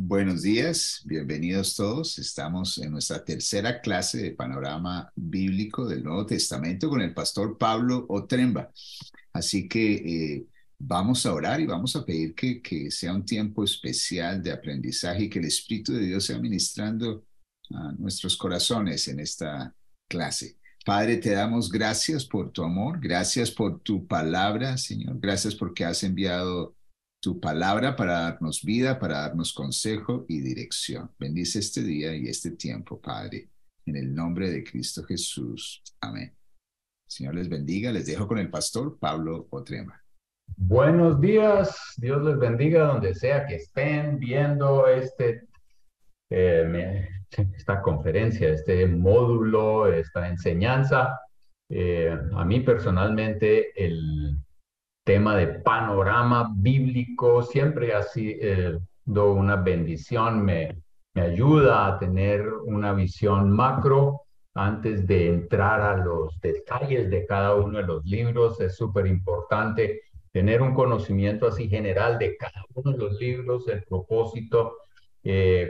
Buenos días, bienvenidos todos. Estamos en nuestra tercera clase de panorama bíblico del Nuevo Testamento con el pastor Pablo Otremba. Así que vamos a orar y vamos a pedir que sea un tiempo especial de aprendizaje y que el Espíritu de Dios sea ministrando a nuestros corazones en esta clase. Padre, te damos gracias por tu amor, gracias por tu palabra, Señor. Gracias porque has enviado tu palabra para darnos vida, para darnos consejo y dirección. Bendice este día y este tiempo, Padre, en el nombre de Cristo Jesús. Amén. Señor les bendiga. Les dejo con el pastor Pablo Otrema. Buenos días, Dios les bendiga donde sea que estén viendo esta conferencia, este módulo, esta enseñanza. A mí personalmente el tema de panorama bíblico siempre ha sido una bendición, me ayuda a tener una visión macro. Antes de entrar a los detalles de cada uno de los libros, es súper importante tener un conocimiento así general de cada uno de los libros, el propósito,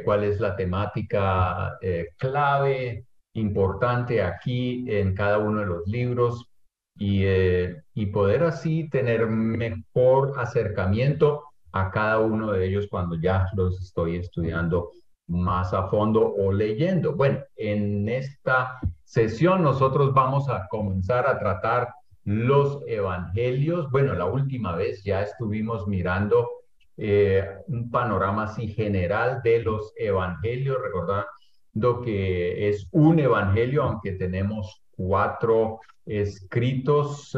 cuál es la temática clave, importante aquí en cada uno de los libros y poder así tener mejor acercamiento a cada uno de ellos cuando ya los estoy estudiando más a fondo o leyendo. Bueno, en esta sesión nosotros vamos a comenzar a tratar los evangelios. Bueno, la última vez ya estuvimos mirando un panorama así general de los evangelios, recordando que es un evangelio, aunque tenemos cuatro escritos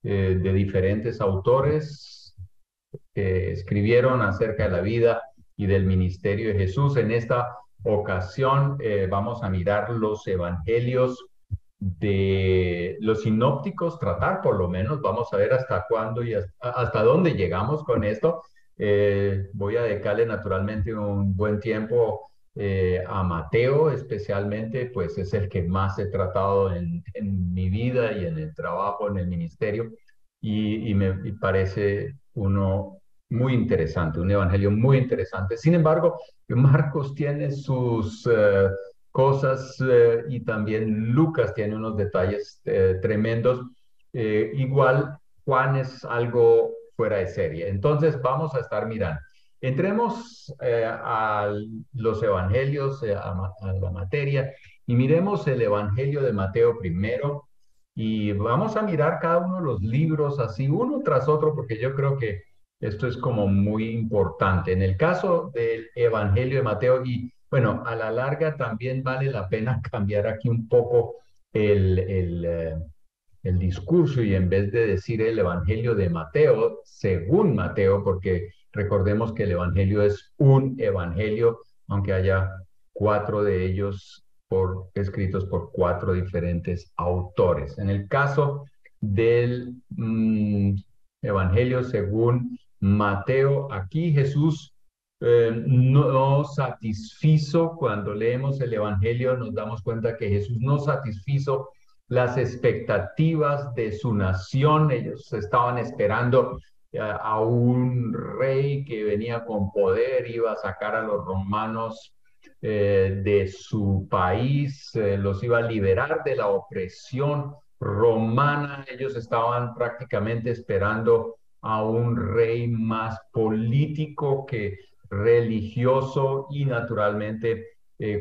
de diferentes autores que escribieron acerca de la vida y del ministerio de Jesús. En esta ocasión vamos a mirar los evangelios de los sinópticos, tratar por lo menos, vamos a ver hasta cuándo y hasta dónde llegamos con esto. Voy a dedicarle naturalmente un buen tiempo a Mateo, especialmente, pues es el que más he tratado en mi vida y en el trabajo, en el ministerio, y me parece uno muy interesante, un evangelio muy interesante. Sin embargo, Marcos tiene sus cosas y también Lucas tiene unos detalles tremendos. Igual Juan es algo fuera de serie. Entonces vamos a estar mirando. Entremos a los evangelios, a la materia, y miremos el evangelio de Mateo primero. Y vamos a mirar cada uno de los libros así, uno tras otro, porque yo creo que esto es como muy importante. En el caso del evangelio de Mateo, y bueno, a la larga también vale la pena cambiar aquí un poco el discurso y en vez de decir el Evangelio de Mateo, según Mateo, porque recordemos que el Evangelio es un Evangelio, aunque haya cuatro de ellos escritos por cuatro diferentes autores. En el caso del Evangelio según Mateo, aquí Jesús no satisfizo, cuando leemos el Evangelio nos damos cuenta que Jesús no satisfizo las expectativas de su nación. Ellos estaban esperando a un rey que venía con poder, iba a sacar a los romanos de su país, los iba a liberar de la opresión romana. Ellos estaban prácticamente esperando a un rey más político que religioso y naturalmente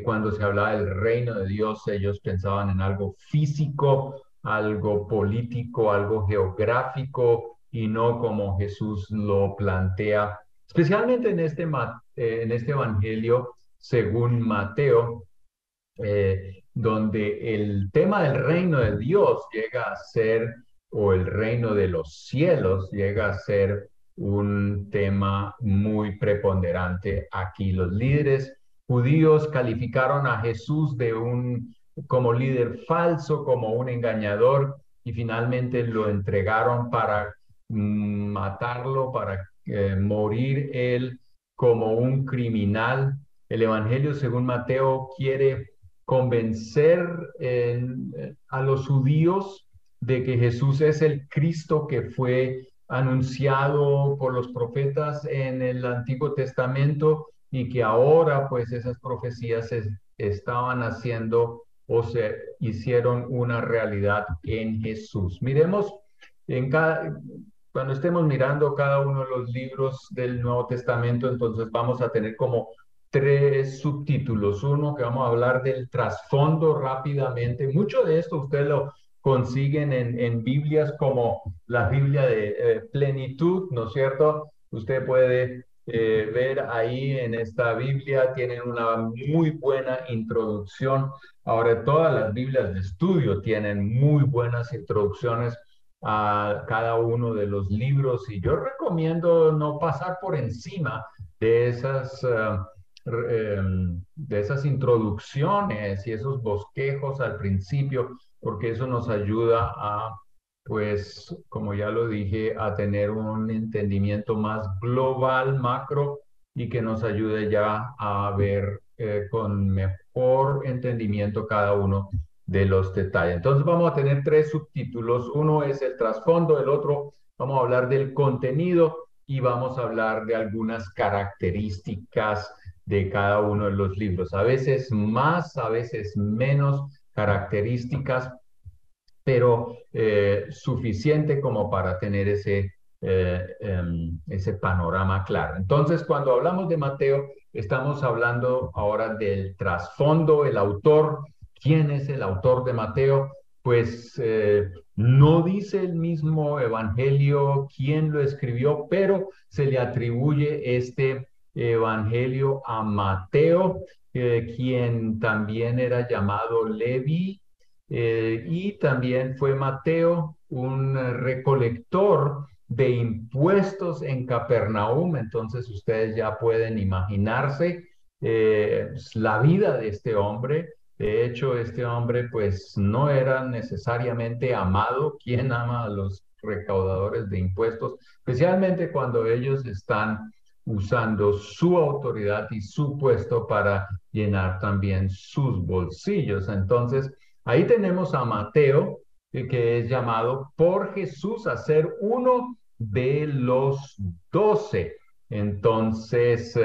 cuando se hablaba del reino de Dios, ellos pensaban en algo físico, algo político, algo geográfico, y no como Jesús lo plantea, especialmente en este evangelio según Mateo, donde el tema del reino de Dios llega a ser, o el reino de los cielos llega a ser un tema muy preponderante aquí. Los líderes judíos calificaron a Jesús como líder falso, como un engañador, y finalmente lo entregaron para matarlo, para morir él como un criminal. El Evangelio según Mateo quiere convencer a los judíos de que Jesús es el Cristo que fue anunciado por los profetas en el Antiguo Testamento y que ahora pues esas profecías se estaban haciendo o se hicieron una realidad en Jesús. Miremos en cuando estemos mirando cada uno de los libros del Nuevo Testamento, entonces vamos a tener como tres subtítulos. Uno que vamos a hablar del trasfondo rápidamente. Mucho de esto usted lo consiguen en Biblias como la Biblia de plenitud, ¿no es cierto? Usted puede ver ahí en esta Biblia, tienen una muy buena introducción. Ahora, todas las Biblias de estudio tienen muy buenas introducciones a cada uno de los libros y yo recomiendo no pasar por encima de de esas introducciones y esos bosquejos al principio, porque eso nos ayuda a, pues, como ya lo dije, a tener un entendimiento más global, macro, y que nos ayude ya a ver con mejor entendimiento cada uno de los detalles. Entonces vamos a tener tres subtítulos. Uno es el trasfondo, el otro vamos a hablar del contenido y vamos a hablar de algunas características de cada uno de los libros. A veces más, a veces menos características, pero suficiente como para tener ese panorama claro. Entonces, cuando hablamos de Mateo, estamos hablando ahora del trasfondo, el autor. ¿Quién es el autor de Mateo? Pues no dice el mismo evangelio quién lo escribió, pero se le atribuye este evangelio a Mateo, quien también era llamado Levi, y también fue Mateo un recolector de impuestos en Capernaum. Entonces ustedes ya pueden imaginarse la vida de este hombre. De hecho, este hombre pues no era necesariamente amado. ¿Quién ama a los recaudadores de impuestos? Especialmente cuando ellos están usando su autoridad y su puesto para llenar también sus bolsillos. Entonces, ahí tenemos a Mateo, que es llamado por Jesús a ser uno de los 12. Entonces,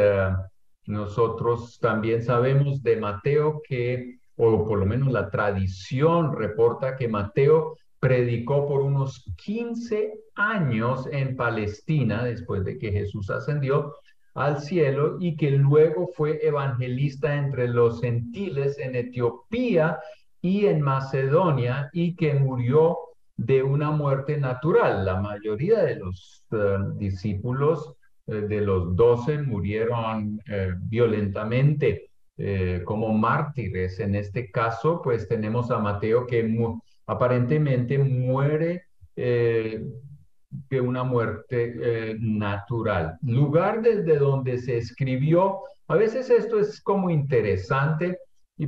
nosotros también sabemos de Mateo que, o por lo menos la tradición reporta que Mateo predicó por unos 15 años en Palestina después de que Jesús ascendió al cielo y que luego fue evangelista entre los gentiles en Etiopía y en Macedonia y que murió de una muerte natural. La mayoría de los discípulos de los 12 murieron violentamente como mártires. En este caso, pues tenemos a Mateo que aparentemente muere de una muerte natural. Lugar desde donde se escribió, a veces esto es como interesante,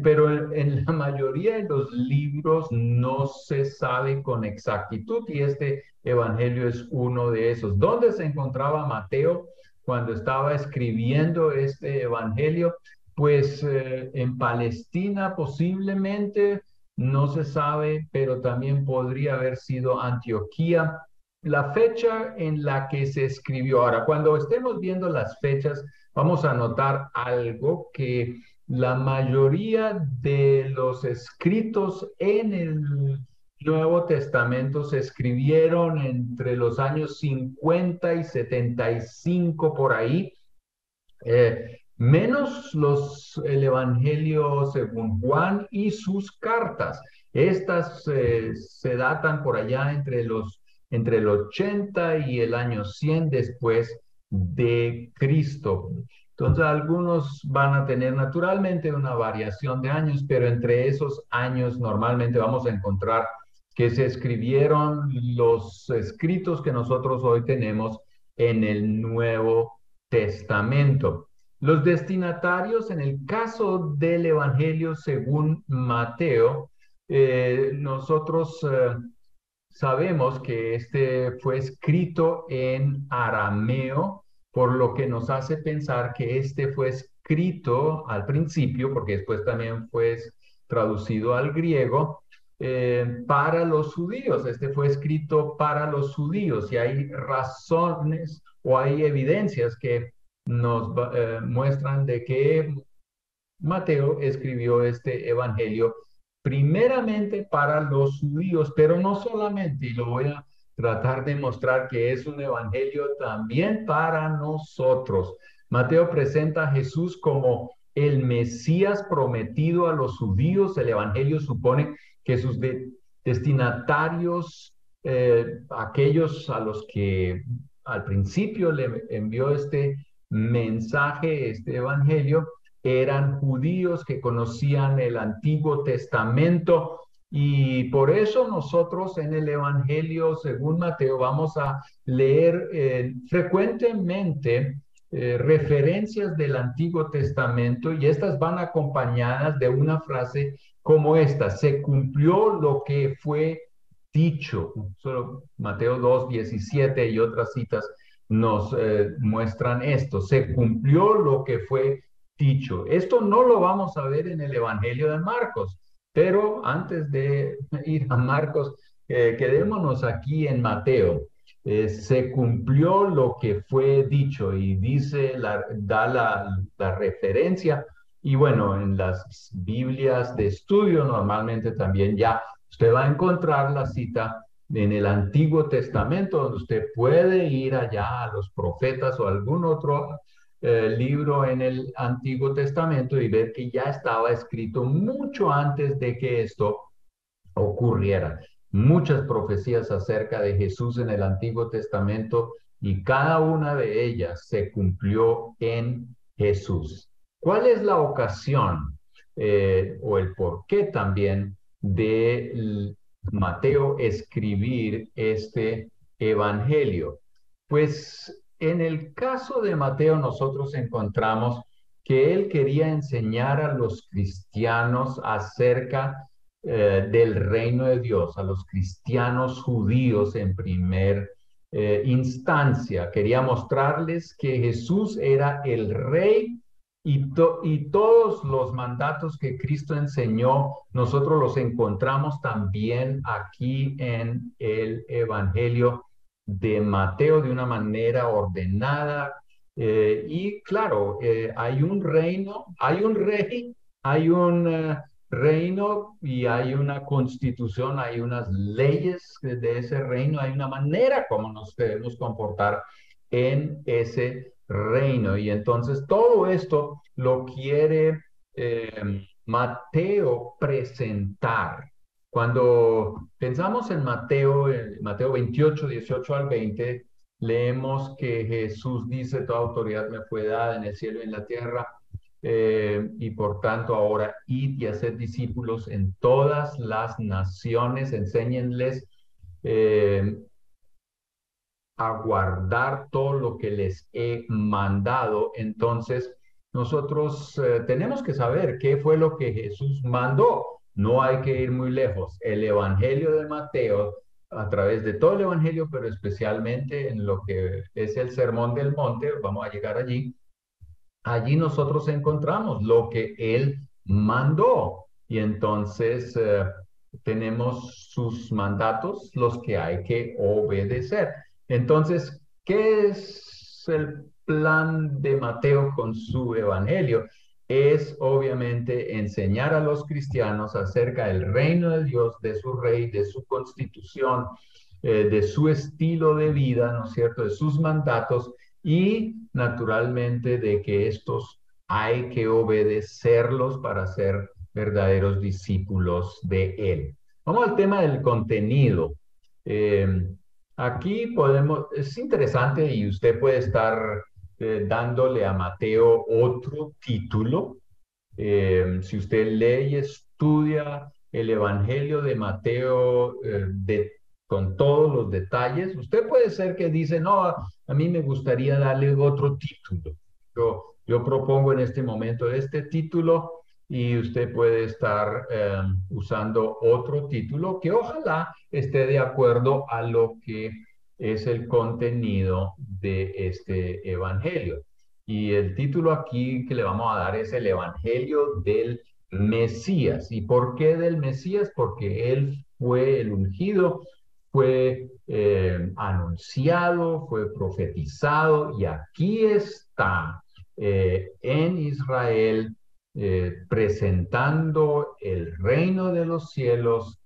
pero en la mayoría de los libros no se sabe con exactitud y este evangelio es uno de esos. ¿Dónde se encontraba Mateo cuando estaba escribiendo este evangelio? Pues en Palestina posiblemente, no se sabe, pero también podría haber sido Antioquía. La fecha en la que se escribió. Ahora, cuando estemos viendo las fechas, vamos a notar algo que la mayoría de los escritos en el Nuevo Testamento se escribieron entre los años 50 y 75 por ahí, menos el Evangelio según Juan y sus cartas. Estas se datan por allá entre el 80 y el año 100 después de Cristo. Entonces, algunos van a tener naturalmente una variación de años, pero entre esos años normalmente vamos a encontrar que se escribieron los escritos que nosotros hoy tenemos en el Nuevo Testamento. Los destinatarios, en el caso del Evangelio según Mateo, nosotros sabemos que este fue escrito en arameo, por lo que nos hace pensar que este fue escrito al principio, porque después también fue traducido al griego, para los judíos. Este fue escrito para los judíos y hay razones o hay evidencias que muestran de que Mateo escribió este evangelio primeramente para los judíos, pero no solamente, y lo voy a tratar de mostrar que es un evangelio también para nosotros. Mateo presenta a Jesús como el Mesías prometido a los judíos. El evangelio supone que sus destinatarios, aquellos a los que al principio le envió este mensaje, este evangelio, eran judíos que conocían el Antiguo Testamento, y por eso nosotros en el Evangelio según Mateo vamos a leer frecuentemente referencias del Antiguo Testamento, y estas van acompañadas de una frase como esta: se cumplió lo que fue dicho. Solo Mateo 2:17 y otras citas nos muestran esto: se cumplió lo que fue dicho. Esto no lo vamos a ver en el Evangelio de Marcos, pero antes de ir a Marcos, quedémonos aquí en Mateo. Se cumplió lo que fue dicho, y dice, da la referencia. Y bueno, en las Biblias de estudio normalmente también ya usted va a encontrar la cita en el Antiguo Testamento, donde usted puede ir allá a los profetas o algún otro libro en el Antiguo Testamento y ver que ya estaba escrito mucho antes de que esto ocurriera. Muchas profecías acerca de Jesús en el Antiguo Testamento, y cada una de ellas se cumplió en Jesús. ¿Cuál es la ocasión o el porqué también de Mateo escribir este evangelio? Pues en el caso de Mateo nosotros encontramos que él quería enseñar a los cristianos acerca del reino de Dios, a los cristianos judíos en primer instancia. Quería mostrarles que Jesús era el rey, y todos los mandatos que Cristo enseñó, nosotros los encontramos también aquí en el Evangelio de Mateo de una manera ordenada. Y claro, hay un reino, hay un rey, hay un reino, y hay una constitución, hay unas leyes de ese reino, hay una manera como nos debemos comportar en ese reino. Y entonces todo esto lo quiere Mateo presentar. Cuando pensamos en Mateo, Mateo 28, 18 al 20, leemos que Jesús dice: toda autoridad me fue dada en el cielo y en la tierra, y por tanto ahora id y haced discípulos en todas las naciones, enséñenles a guardar todo lo que les he mandado. Entonces, nosotros tenemos que saber qué fue lo que Jesús mandó. No hay que ir muy lejos. El Evangelio de Mateo, a través de todo el Evangelio, pero especialmente en lo que es el Sermón del Monte, vamos a llegar allí. Allí nosotros encontramos lo que Él mandó, y entonces tenemos sus mandatos, los que hay que obedecer. Entonces, ¿qué es el plan de Mateo con su evangelio? Es obviamente enseñar a los cristianos acerca del reino de Dios, de su rey, de su constitución, de su estilo de vida, ¿no es cierto?, de sus mandatos, y naturalmente de que estos hay que obedecerlos para ser verdaderos discípulos de Él. Vamos al tema del contenido. Eh, Aquí podemos, es interesante, y usted puede estar dándole a Mateo otro título. Si usted lee y estudia el Evangelio de Mateo con todos los detalles, usted puede ser que dice: no, a mí me gustaría darle otro título. Yo propongo en este momento este título, y usted puede estar usando otro título que ojalá esté de acuerdo a lo que es el contenido de este evangelio. Y el título aquí que le vamos a dar es el Evangelio del Mesías. ¿Y por qué del Mesías? Porque él fue el ungido, fue anunciado, fue profetizado y aquí está en Israel presentando el reino de los cielos,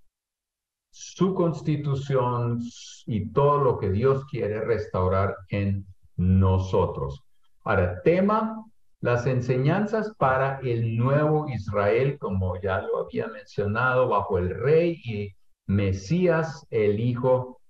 su constitución y todo lo que Dios quiere restaurar en nosotros. Ahora, tema, las enseñanzas para el nuevo Israel, como ya lo había mencionado, bajo el rey y Mesías, el hijo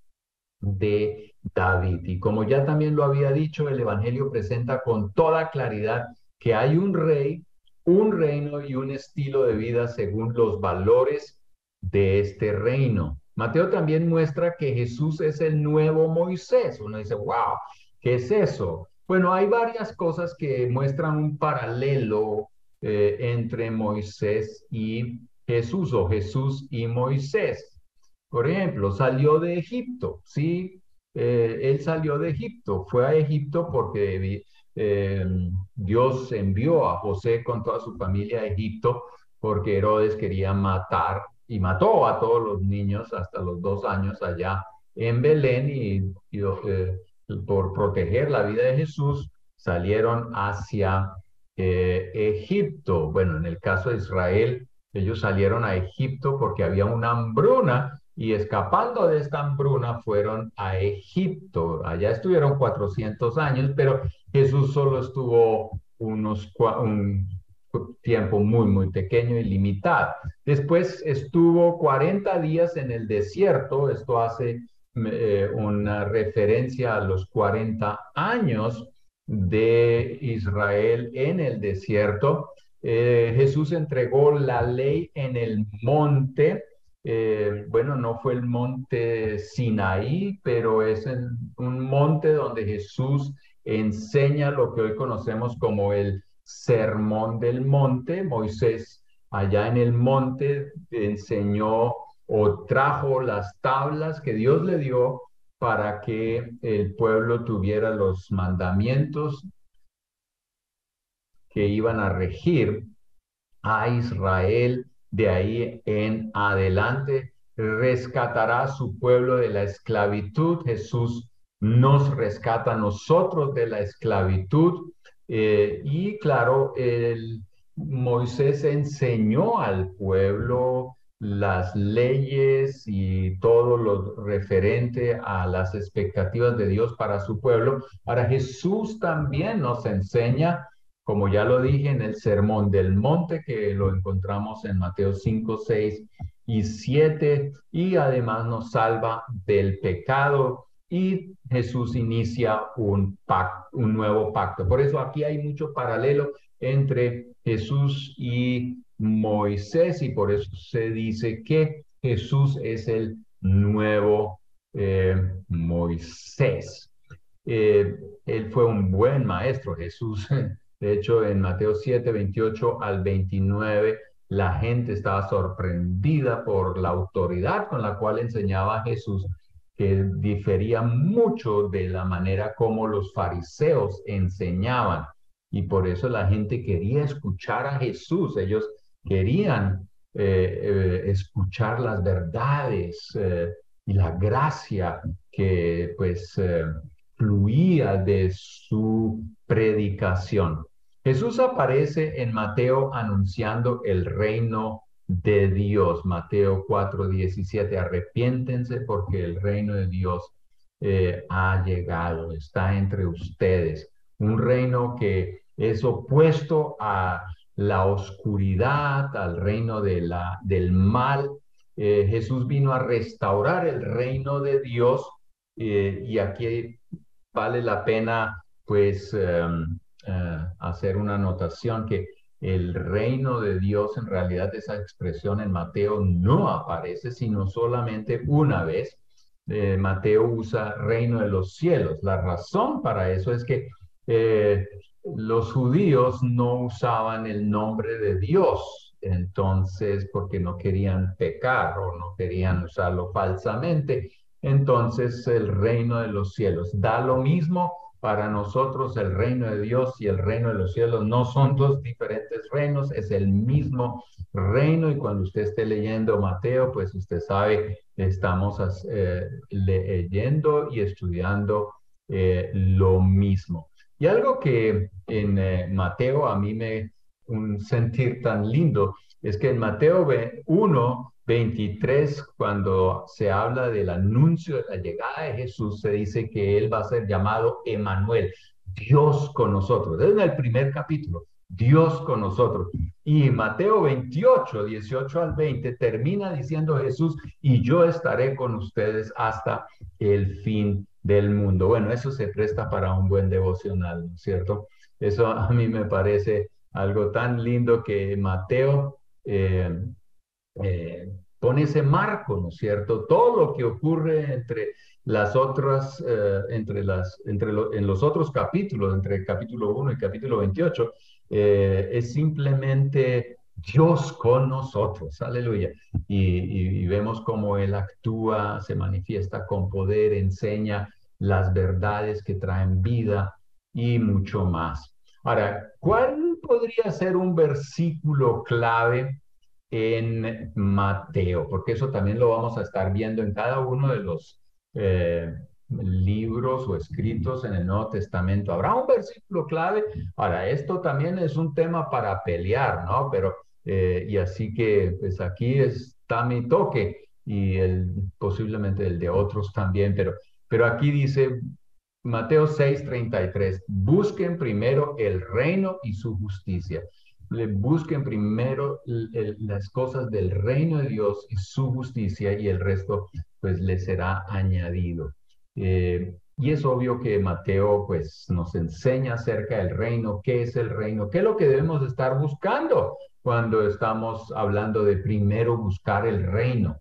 de David. Y como ya también lo había dicho, el Evangelio presenta con toda claridad que hay un rey, un reino y un estilo de vida según los valores de este reino. Mateo también muestra que Jesús es el nuevo Moisés. Uno dice, wow, ¿qué es eso? Bueno, hay varias cosas que muestran un paralelo entre Moisés y Jesús o Jesús y Moisés. Por ejemplo, salió de Egipto, ¿sí? Él salió de Egipto, fue a Egipto porque eh, Dios envió a José con toda su familia a Egipto porque Herodes quería matar y mató a todos los niños hasta los 2 años allá en Belén y por proteger la vida de Jesús salieron hacia Egipto. Bueno, en el caso de Israel, ellos salieron a Egipto porque había una hambruna y escapando de esta hambruna fueron a Egipto. Allá estuvieron 400 años, pero Jesús solo estuvo un tiempo muy, muy pequeño y limitado. Después estuvo 40 días en el desierto. Esto hace una referencia a los 40 años de Israel en el desierto. Jesús entregó la ley en el monte. Bueno, no fue el monte Sinaí, pero es un monte donde Jesús enseña lo que hoy conocemos como el Sermón del Monte. Moisés allá en el monte enseñó o trajo las tablas que Dios le dio para que el pueblo tuviera los mandamientos que iban a regir a Israel de ahí en adelante, rescatará a su pueblo de la esclavitud. Jesús nos rescata a nosotros de la esclavitud. Y claro, Moisés enseñó al pueblo las leyes y todo lo referente a las expectativas de Dios para su pueblo. Ahora Jesús también nos enseña, como ya lo dije, en el Sermón del Monte, que lo encontramos en Mateo 5, 6 y 7, y además nos salva del pecado, y Jesús inicia un nuevo pacto. Por eso aquí hay mucho paralelo entre Jesús y Moisés, y por eso se dice que Jesús es el nuevo Moisés. Él fue un buen maestro, Jesús. De hecho, en Mateo 7, 28 al 29, la gente estaba sorprendida por la autoridad con la cual enseñaba Jesús, que difería mucho de la manera como los fariseos enseñaban. Y por eso la gente quería escuchar a Jesús. Ellos querían escuchar las verdades y la gracia que pues fluía de su predicación. Jesús aparece en Mateo anunciando el reino de Dios. Mateo 4:17. Arrepiéntense porque el reino de Dios ha llegado, está entre ustedes. Un reino que es opuesto a la oscuridad, al reino del mal. Jesús vino a restaurar el reino de Dios, y aquí vale la pena pues hacer una anotación que el reino de Dios, en realidad esa expresión en Mateo no aparece sino solamente una vez. Mateo usa reino de los cielos. La razón para eso es que los judíos no usaban el nombre de Dios, entonces porque no querían pecar o no querían usarlo falsamente. Entonces el reino de los cielos da lo mismo para nosotros el reino de Dios y el reino de los cielos no son dos diferentes reinos, es el mismo reino. Y cuando usted esté leyendo Mateo, pues usted sabe, estamos leyendo y estudiando lo mismo. Y algo que en Mateo a mí me un sentir tan lindo es que en Mateo 1:23, cuando se habla del anuncio de la llegada de Jesús, se dice que él va a ser llamado Emmanuel, Dios con nosotros. Es en el primer capítulo, Dios con nosotros. Y Mateo 28:18 al 20 termina diciendo Jesús, y yo estaré con ustedes hasta el fin del mundo. Bueno, eso se presta para un buen devocional, ¿no es cierto? Eso a mí me parece algo tan lindo que Mateo pone ese marco, ¿no es cierto? Todo lo que ocurre entre las otras, en los otros capítulos, entre el capítulo 1 y capítulo 28, es simplemente Dios con nosotros, aleluya. Y vemos cómo Él actúa, se manifiesta con poder, enseña las verdades que traen vida y mucho más. Ahora, ¿cuál podría ser un versículo clave en Mateo? Porque eso también lo vamos a estar viendo en cada uno de los eh, libros o escritos en el Nuevo Testamento. Habrá un versículo clave. Ahora, esto también es un tema para pelear, ¿no? Pero, y así que, pues aquí está mi toque y posiblemente el de otros también, pero aquí dice Mateo 6:33, busquen primero el reino y su justicia. Busquen primero las cosas del reino de Dios y su justicia, y el resto pues les será añadido. Y es obvio que Mateo pues nos enseña acerca del reino, qué es el reino, qué es lo que debemos estar buscando cuando estamos hablando de primero buscar el reino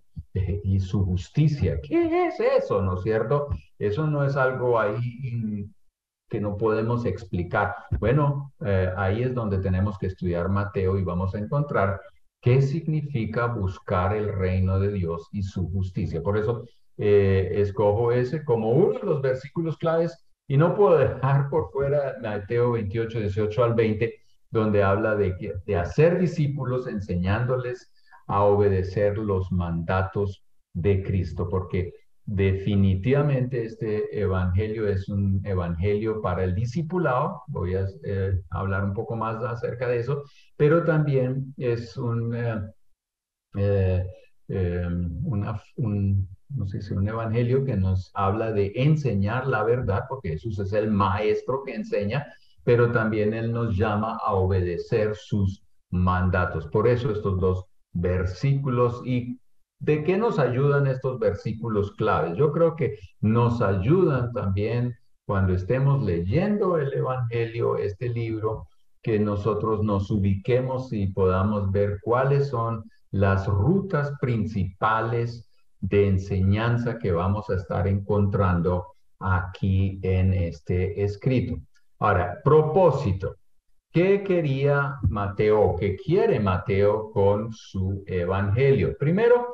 y su justicia. ¿Qué es eso, no es cierto? Eso no es algo ahí que no podemos explicar. Bueno, ahí es donde tenemos que estudiar Mateo y vamos a encontrar qué significa buscar el reino de Dios y su justicia. Por eso escojo ese como uno de los versículos claves y no puedo dejar por fuera Mateo 28:18 al 20, donde habla de hacer discípulos enseñándoles a obedecer los mandatos de Cristo, porque definitivamente este evangelio es un evangelio para el discipulado. Voy a hablar un poco más acerca de eso, pero también es eh, no sé si un evangelio que nos habla de enseñar la verdad, porque Jesús es el maestro que enseña, pero también Él nos llama a obedecer sus mandatos. Por eso estos dos versículos. ¿Y de qué nos ayudan estos versículos claves? Yo creo que nos ayudan también cuando estemos leyendo el evangelio, este libro, que nosotros nos ubiquemos y podamos ver cuáles son las rutas principales de enseñanza que vamos a estar encontrando aquí en este escrito. Ahora, propósito. ¿Qué quería Mateo? ¿Qué quiere Mateo con su evangelio? Primero,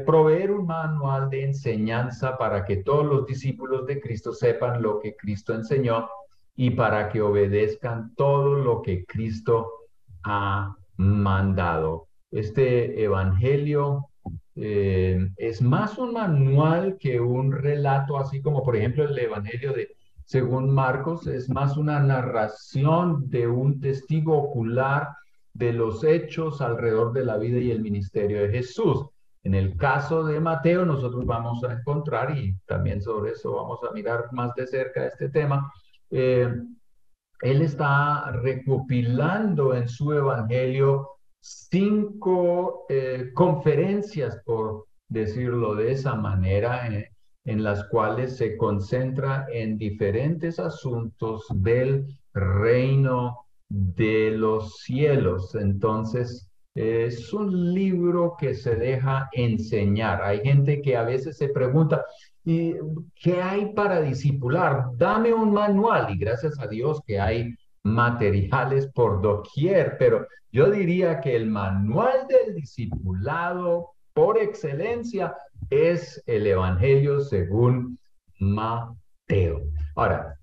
proveer un manual de enseñanza para que todos los discípulos de Cristo sepan lo que Cristo enseñó y para que obedezcan todo lo que Cristo ha mandado. Este evangelio es más un manual que un relato, así como por ejemplo el evangelio según Marcos, es más una narración de un testigo ocular de los hechos alrededor de la vida y el ministerio de Jesús. En el caso de Mateo, nosotros vamos a encontrar, y también sobre eso vamos a mirar más de cerca este tema, eh, él está recopilando en su evangelio 5 conferencias, por decirlo de esa manera, en las cuales se concentra en diferentes asuntos del reino de los cielos. Entonces, es un libro que se deja enseñar. Hay gente que a veces se pregunta, ¿y qué hay para discipular? Dame un manual, y gracias a Dios que hay materiales por doquier, pero yo diría que el manual del discipulado por excelencia es el Evangelio según Mateo. Ahora,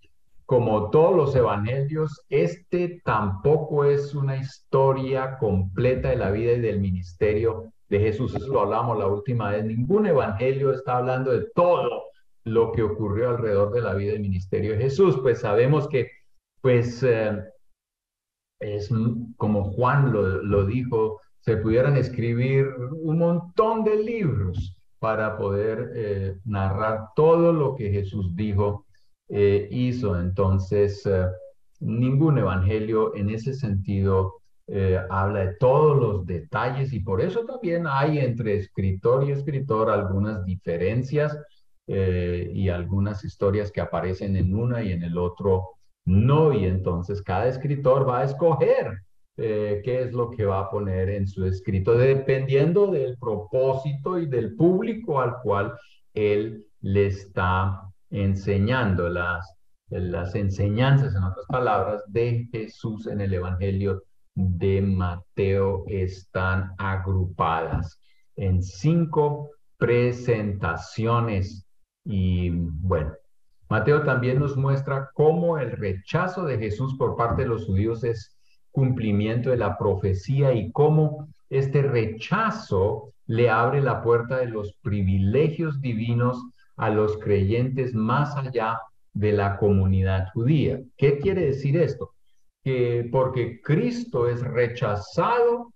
como todos los evangelios, este tampoco es una historia completa de la vida y del ministerio de Jesús. Eso lo hablamos la última vez. Ningún evangelio está hablando de todo lo que ocurrió alrededor de la vida y ministerio de Jesús. Pues sabemos que, pues, es como Juan lo dijo, se pudieran escribir un montón de libros para poder narrar todo lo que Jesús dijo, hizo. Entonces, ningún evangelio en ese sentido habla de todos los detalles, y por eso también hay entre escritor y escritor algunas diferencias, y algunas historias que aparecen en una y en el otro no. Y entonces cada escritor va a escoger qué es lo que va a poner en su escrito, dependiendo del propósito y del público al cual él le está enseñando. Las enseñanzas, en otras palabras, de Jesús en el Evangelio de Mateo están agrupadas en 5 presentaciones. Y bueno, Mateo también nos muestra cómo el rechazo de Jesús por parte de los judíos es cumplimiento de la profecía, y cómo este rechazo le abre la puerta de los privilegios divinos a los creyentes más allá de la comunidad judía. ¿Qué quiere decir esto? Que porque Cristo es rechazado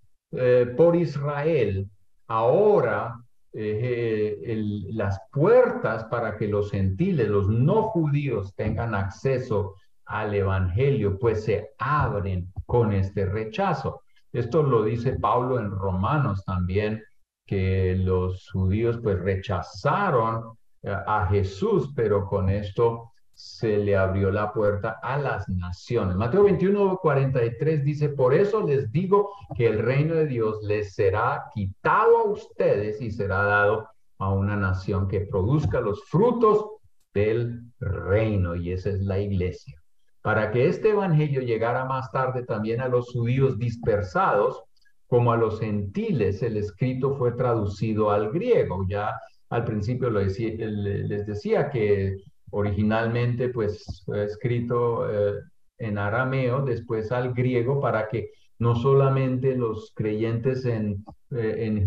por Israel, ahora las puertas para que los gentiles, los no judíos, tengan acceso al evangelio, pues se abren con este rechazo. Esto lo dice Pablo en Romanos también, que los judíos pues rechazaron a Jesús, pero con esto se le abrió la puerta a las naciones. Mateo 21:43 dice: por eso les digo que el reino de Dios les será quitado a ustedes y será dado a una nación que produzca los frutos del reino, y esa es la iglesia. Para que este evangelio llegara más tarde también a los judíos dispersados, como a los gentiles, el escrito fue traducido al griego. Ya al principio les decía que originalmente pues fue escrito en arameo, después al griego, para que no solamente los creyentes en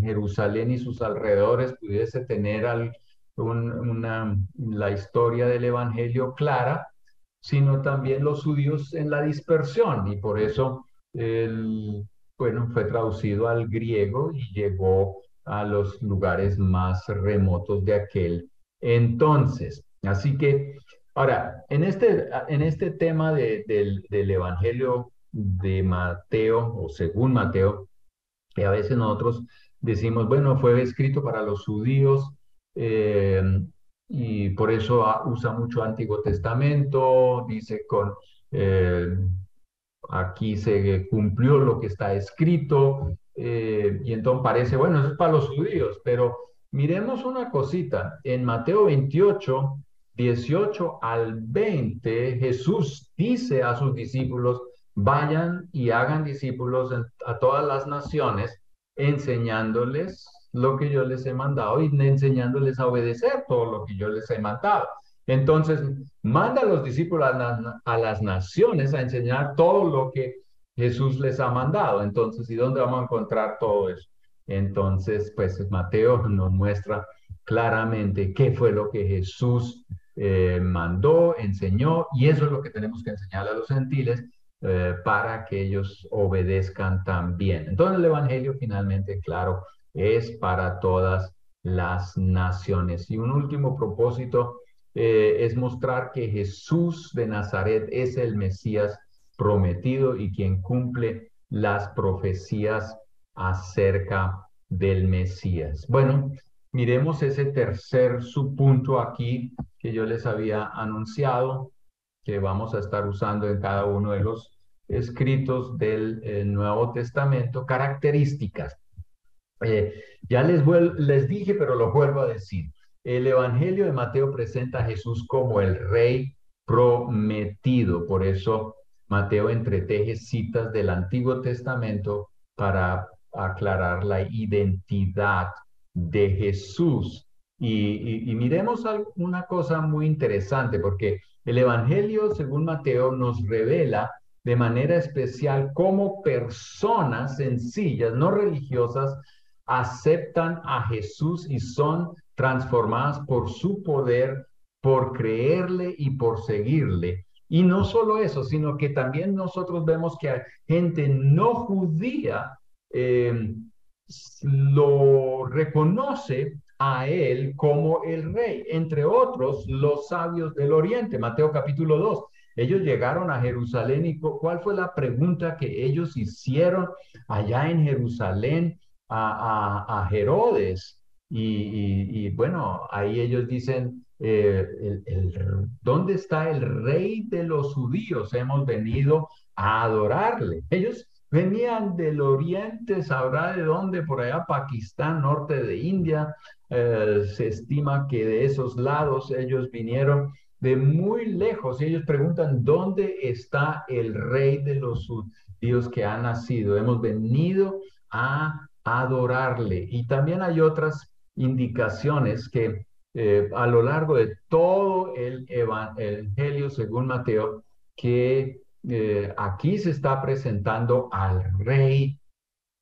Jerusalén y sus alrededores pudiese tener la historia del evangelio clara, sino también los judíos en la dispersión. Y por eso bueno, fue traducido al griego y llegó a los lugares más remotos de aquel entonces. Así que, ahora, en este tema del Evangelio de Mateo, o según Mateo, que a veces nosotros decimos, bueno, fue escrito para los judíos, eh, y por eso usa mucho Antiguo Testamento, dice eh, aquí se cumplió lo que está escrito, y entonces parece, bueno, eso es para los judíos, pero miremos una cosita. En Mateo 28:18 al 20, Jesús dice a sus discípulos: vayan y hagan discípulos a todas las naciones, enseñándoles lo que yo les he mandado y enseñándoles a obedecer todo lo que yo les he mandado. Entonces, manda a los discípulos a las naciones a enseñar todo lo que Jesús les ha mandado. Entonces, ¿y dónde vamos a encontrar todo eso? Entonces, pues Mateo nos muestra claramente qué fue lo que Jesús mandó, enseñó, y eso es lo que tenemos que enseñar a los gentiles para que ellos obedezcan también. Entonces, el Evangelio finalmente, claro, es para todas las naciones. Y un último propósito es mostrar que Jesús de Nazaret es el Mesías prometido y quien cumple las profecías acerca del Mesías. Bueno, miremos ese tercer subpunto aquí que yo les había anunciado, que vamos a estar usando en cada uno de los escritos del Nuevo Testamento: características. Ya les dije, pero lo vuelvo a decir. El Evangelio de Mateo presenta a Jesús como el Rey prometido. Por eso Mateo entreteje citas del Antiguo Testamento para aclarar la identidad de Jesús. Y miremos una cosa muy interesante, porque el Evangelio, según Mateo, nos revela de manera especial cómo personas sencillas, no religiosas, aceptan a Jesús y son transformadas por su poder, por creerle y por seguirle. Y no solo eso, sino que también nosotros vemos que hay gente no judía eh, lo reconoce a él como el rey, entre otros los sabios del oriente. Mateo capítulo 2. Ellos llegaron a Jerusalén y ¿cuál fue la pregunta que ellos hicieron allá en Jerusalén a Herodes? Bueno, ahí ellos dicen, ¿dónde está el rey de los judíos? Hemos venido a adorarle. Ellos venían del oriente, sabrá de dónde, por allá, Pakistán, norte de India. Se estima que de esos lados ellos vinieron de muy lejos y ellos preguntan, ¿dónde está el rey de los judíos que ha nacido? Hemos venido a adorarle. Y también hay otras indicaciones que a lo largo de todo el Evangelio según Mateo, que aquí se está presentando al rey,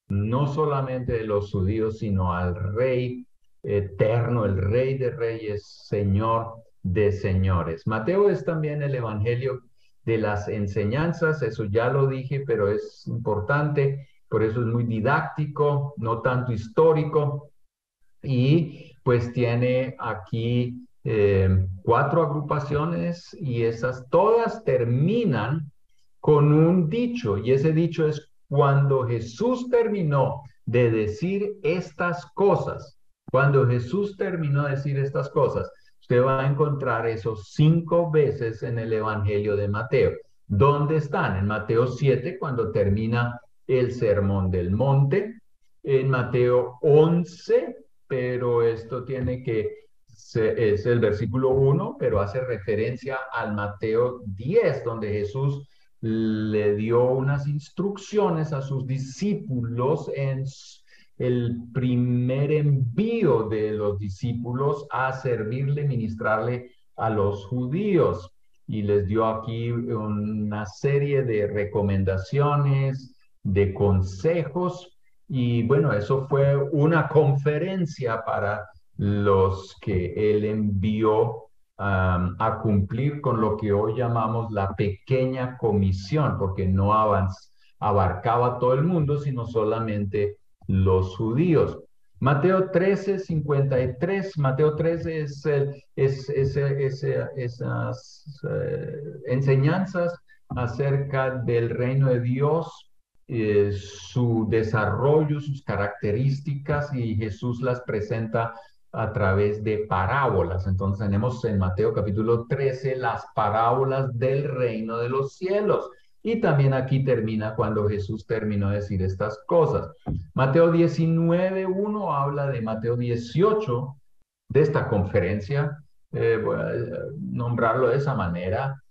no solamente de los judíos, sino al rey eterno, el rey de reyes, señor de señores. Mateo es también el evangelio de las enseñanzas, eso ya lo dije, pero es importante, por eso es muy didáctico, no tanto histórico, y pues tiene aquí cuatro agrupaciones y esas todas terminan con un dicho, y ese dicho es cuando Jesús terminó de decir estas cosas, cuando Jesús terminó de decir estas cosas, usted va a encontrar esos 5 veces en el Evangelio de Mateo. ¿Dónde están? En Mateo 7, cuando termina el Sermón del Monte, en Mateo 11, pero esto tiene que es el versículo 1, pero hace referencia al Mateo 10, donde Jesús le dio unas instrucciones a sus discípulos en el primer envío de los discípulos a servirle, ministrarle a los judíos. Y les dio aquí una serie de recomendaciones, de consejos. Y bueno, eso fue una conferencia para los que él envió a cumplir con lo que hoy llamamos la pequeña comisión, porque no abarcaba a todo el mundo, sino solamente los judíos. Mateo 13:53, Mateo 13 esas enseñanzas acerca del reino de Dios, su desarrollo, sus características, y Jesús las presenta a través de parábolas. Entonces tenemos en Mateo capítulo 13 las parábolas del reino de los cielos. Y también aquí termina cuando Jesús terminó de decir estas cosas. Mateo 19:1 habla de Mateo 18, de esta conferencia, voy a nombrarlo de esa manera,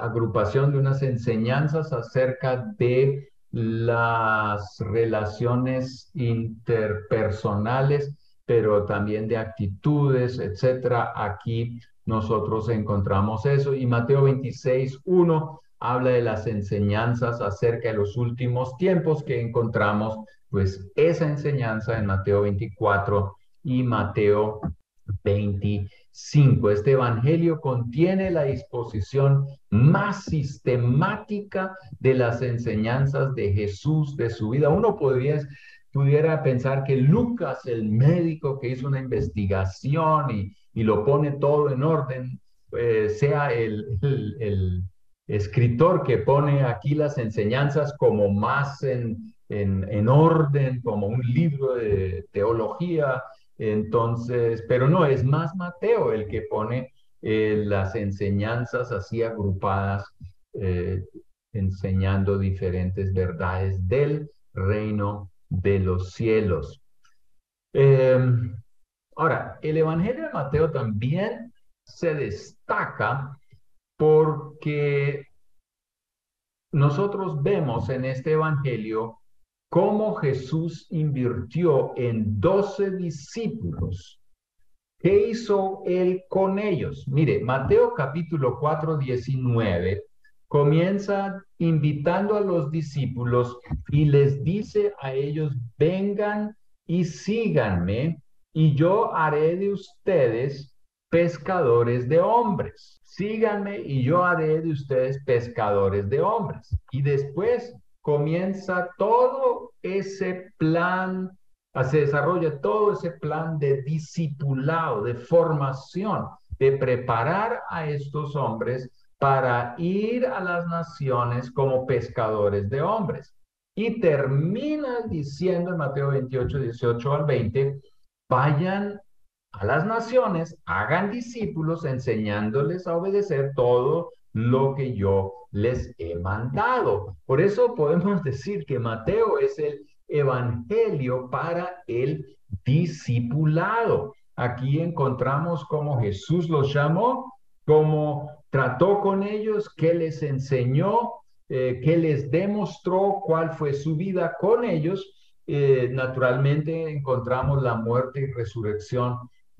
agrupación de unas enseñanzas acerca de las relaciones interpersonales, pero también de actitudes, etcétera. Aquí nosotros encontramos eso. Y Mateo 26:1 habla de las enseñanzas acerca de los últimos tiempos, que encontramos pues esa enseñanza en Mateo 24 y Mateo 25. Este evangelio contiene la disposición más sistemática de las enseñanzas de Jesús, de su vida. Uno pudiera pensar que Lucas, el médico que hizo una investigación y lo pone todo en orden, sea el escritor que pone aquí las enseñanzas como más en orden, como un libro de teología. Entonces, pero no, es más Mateo el que pone las enseñanzas así agrupadas, eh, enseñando diferentes verdades del reino de los cielos. Eh, Ahora, el Evangelio de Mateo también se destaca porque nosotros vemos en este Evangelio cómo Jesús invirtió en 12 discípulos ¿Qué hizo él con ellos? Mire, Mateo capítulo 4, 19 comienza invitando a los discípulos y les dice a ellos, vengan y síganme y yo haré de ustedes pescadores de hombres. Síganme y yo haré de ustedes pescadores de hombres. Y después comienza todo ese plan, se desarrolla todo ese plan de discipulado, de formación, de preparar a estos hombres para ir a las naciones como pescadores de hombres. Y termina diciendo en Mateo 28, 18 al 20, vayan a las naciones, hagan discípulos, enseñándoles a obedecer todo lo que yo les he mandado. Por eso podemos decir que Mateo es el evangelio para el discipulado. Aquí encontramos cómo Jesús los llamó, cómo trató con ellos, qué les enseñó, qué les demostró, cuál fue su vida con ellos. Naturalmente encontramos la muerte y resurrección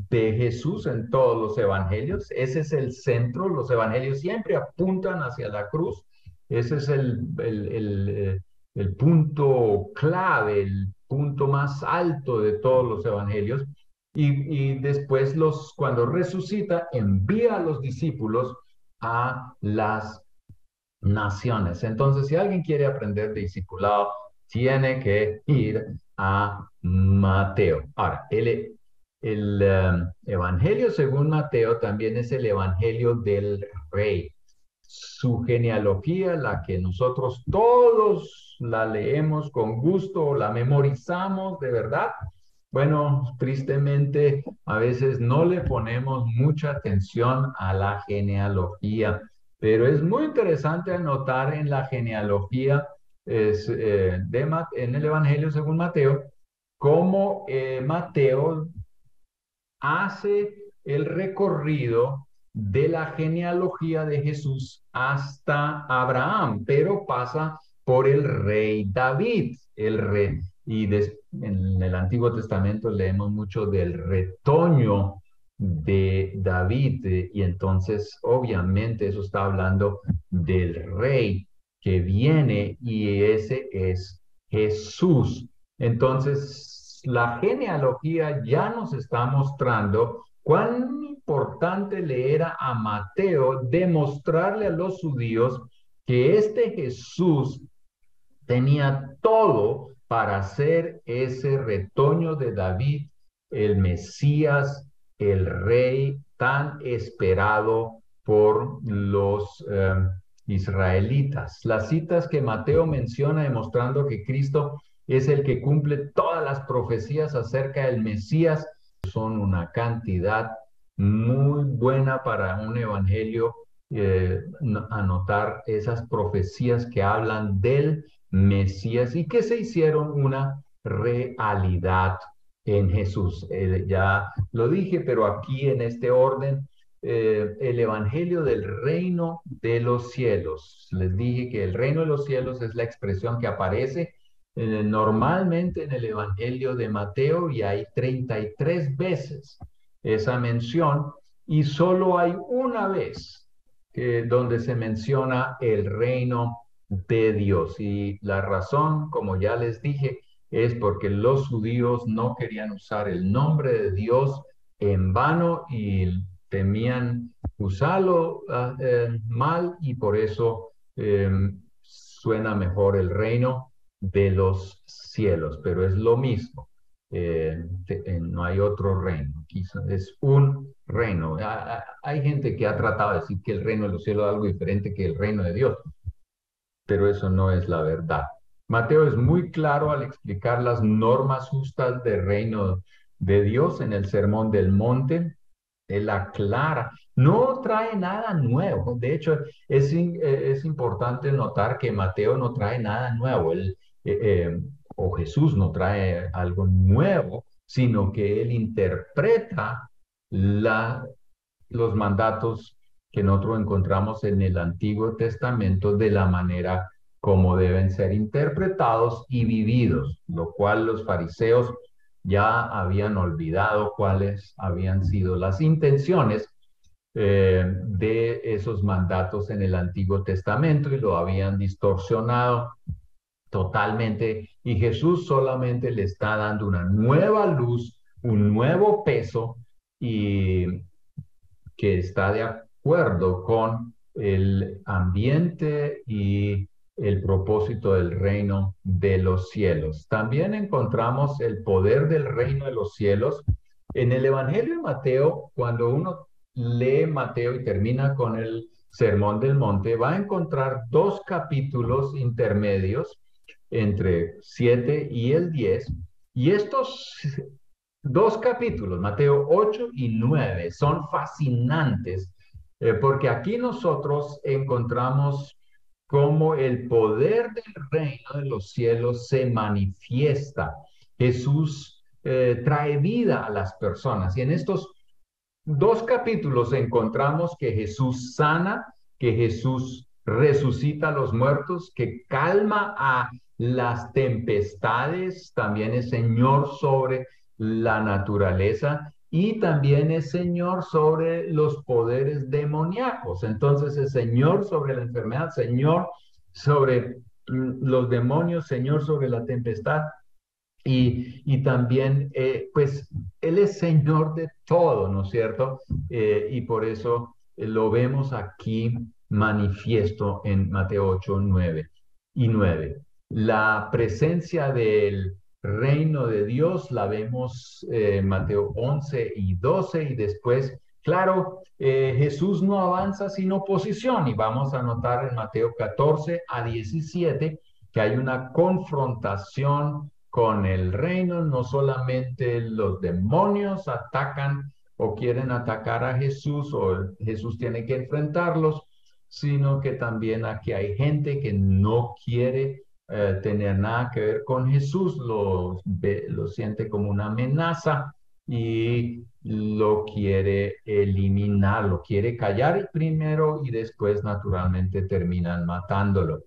de Jesús en todos los evangelios. Ese es el centro. Los evangelios siempre apuntan hacia la cruz. Ese es el punto clave, el punto más alto de todos los evangelios. Y después, cuando resucita, envía a los discípulos a las naciones. Entonces, si alguien quiere aprender de discipulado, tiene que ir a Mateo. Ahora, el Evangelio según Mateo también es el Evangelio del Rey. Su genealogía, la que nosotros todos la leemos con gusto, la memorizamos de verdad. Bueno, tristemente, a veces no le ponemos mucha atención a la genealogía, pero es muy interesante anotar en la genealogía en el Evangelio según Mateo, cómo Mateo hace el recorrido de la genealogía de Jesús hasta Abraham, pero pasa por el rey David, el rey. En el Antiguo Testamento leemos mucho del retoño de David, y entonces obviamente eso está hablando del rey que viene, y ese es Jesús. Entonces, la genealogía ya nos está mostrando cuán importante le era a Mateo demostrarle a los judíos que este Jesús tenía todo para ser ese retoño de David, el Mesías, el rey tan esperado por los israelitas. Las citas que Mateo menciona demostrando que Cristo es el que cumple todas las profecías acerca del Mesías son una cantidad muy buena para un evangelio, anotar esas profecías que hablan del Mesías y que se hicieron una realidad en Jesús. Ya lo dije, pero aquí en este orden, el Evangelio del reino de los cielos. Les dije que el reino de los cielos es la expresión que aparece normalmente en el Evangelio de Mateo, y hay 33 veces esa mención, y solo hay una vez donde se menciona el reino de Dios. Y la razón, como ya les dije, es porque los judíos no querían usar el nombre de Dios en vano y temían usarlo mal, y por eso suena mejor el reino de los cielos, pero es lo mismo. No hay otro reino, es un reino. Hay gente que ha tratado de decir que el reino de los cielos es algo diferente que el reino de Dios, pero eso no es la verdad. Mateo es muy claro al explicar las normas justas del reino de Dios en el Sermón del Monte. Él aclara, no trae nada nuevo. De hecho, es importante notar que Mateo no trae nada nuevo. O Jesús no trae algo nuevo, sino que él interpreta los mandatos que nosotros encontramos en el Antiguo Testamento de la manera como deben ser interpretados y vividos, lo cual los fariseos ya habían olvidado cuáles habían sido las intenciones de esos mandatos en el Antiguo Testamento y lo habían distorsionado totalmente. Y Jesús solamente le está dando una nueva luz, un nuevo peso y que está de acuerdo con el ambiente y el propósito del reino de los cielos. También encontramos el poder del reino de los cielos en el Evangelio de Mateo. Cuando uno lee Mateo y termina con el Sermón del Monte, va a encontrar dos capítulos intermedios entre 7 y el 10. Y estos dos capítulos, Mateo 8 y 9, son fascinantes porque aquí nosotros encontramos cómo el poder del reino de los cielos se manifiesta. Jesús trae vida a las personas y en estos dos capítulos encontramos que Jesús sana, que Jesús resucita a los muertos, que calma a las tempestades, también es Señor sobre la naturaleza y también es Señor sobre los poderes demoníacos. Entonces es Señor sobre la enfermedad, Señor sobre los demonios, Señor sobre la tempestad. Y también, pues, Él es Señor de todo, ¿no es cierto? Y por eso lo vemos aquí manifiesto en Mateo 8, 9 y 9. La presencia del reino de Dios la vemos en Mateo 11 y 12 y después, claro, Jesús no avanza sin oposición y vamos a notar en Mateo 14 a 17 que hay una confrontación con el reino. No solamente los demonios atacan o quieren atacar a Jesús o Jesús tiene que enfrentarlos, sino que también aquí hay gente que no quiere tener nada que ver con Jesús, lo siente como una amenaza y lo quiere eliminar, lo quiere callar primero y después naturalmente terminan matándolo.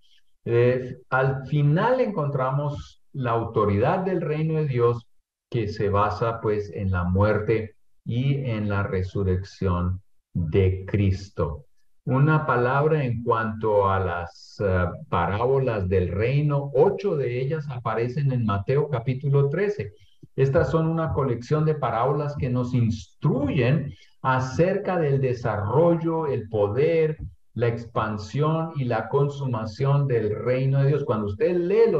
Al final encontramos la autoridad del reino de Dios que se basa pues en la muerte y en la resurrección de Cristo. Una palabra en cuanto a las parábolas del reino, 8 de ellas aparecen en Mateo capítulo 13. Estas son una colección de parábolas que nos instruyen acerca del desarrollo, el poder, la expansión y la consumación del reino de Dios. Cuando usted lee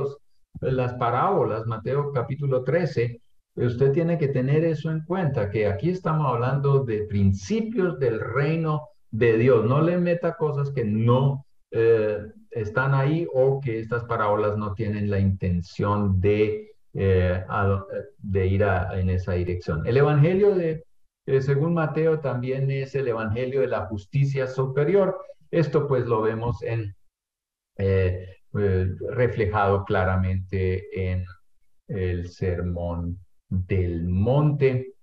las parábolas, Mateo capítulo 13, usted tiene que tener eso en cuenta, que aquí estamos hablando de principios del reino de Dios. No le meta cosas que no están ahí o que estas parábolas no tienen la intención de ir en esa dirección. El evangelio según Mateo también es el evangelio de la justicia superior. Esto pues lo vemos reflejado claramente en el Sermón del Monte.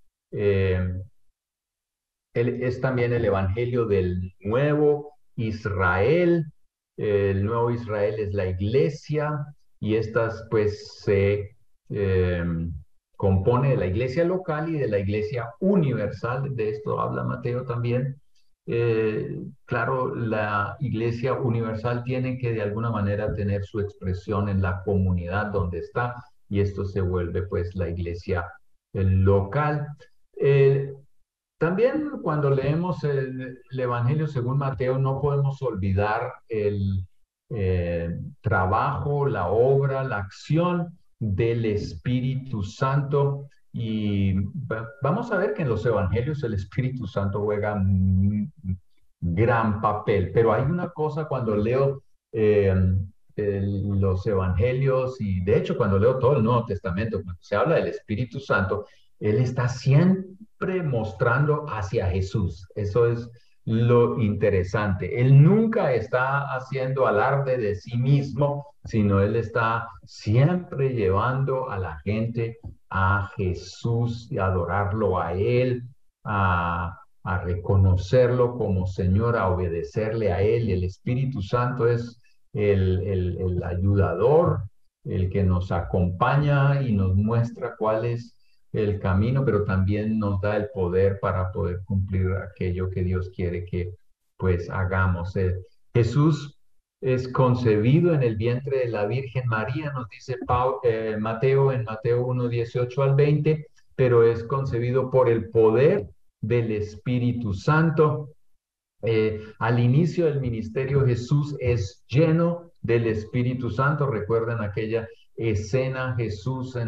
Es también el evangelio del nuevo Israel. El nuevo Israel es la iglesia y estas pues se compone de la iglesia local y de la iglesia universal. De esto habla Mateo también. Claro, la iglesia universal tiene que de alguna manera tener su expresión en la comunidad donde está y esto se vuelve pues la iglesia local. También cuando leemos el Evangelio según Mateo no podemos olvidar el trabajo, la obra, la acción del Espíritu Santo. Y vamos a ver que en los Evangelios el Espíritu Santo juega un gran papel. Pero hay una cosa cuando leo los Evangelios y de hecho cuando leo todo el Nuevo Testamento, cuando se habla del Espíritu Santo, Él está siempre mostrando hacia Jesús. Eso es lo interesante. Él nunca está haciendo alarde de sí mismo, sino Él está siempre llevando a la gente a Jesús y a adorarlo a Él, a reconocerlo como Señor, a obedecerle a Él. Y el Espíritu Santo es el ayudador, el que nos acompaña y nos muestra cuál es el camino, pero también nos da el poder para poder cumplir aquello que Dios quiere que pues hagamos. Jesús es concebido en el vientre de la Virgen María, nos dice Mateo en Mateo 1, 18 al 20, pero es concebido por el poder del Espíritu Santo. Al inicio del ministerio Jesús es lleno del Espíritu Santo. Recuerden aquella escena Jesús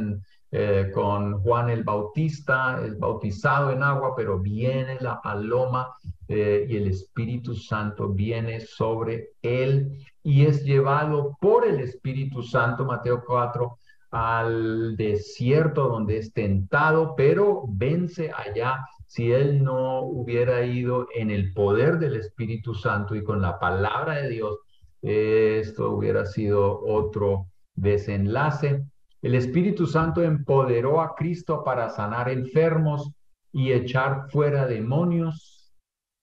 con Juan el Bautista, es bautizado en agua, pero viene la paloma y el Espíritu Santo viene sobre él y es llevado por el Espíritu Santo, Mateo 4, al desierto donde es tentado, pero vence allá. Si él no hubiera ido en el poder del Espíritu Santo y con la palabra de Dios, esto hubiera sido otro desenlace. El Espíritu Santo empoderó a Cristo para sanar enfermos y echar fuera demonios.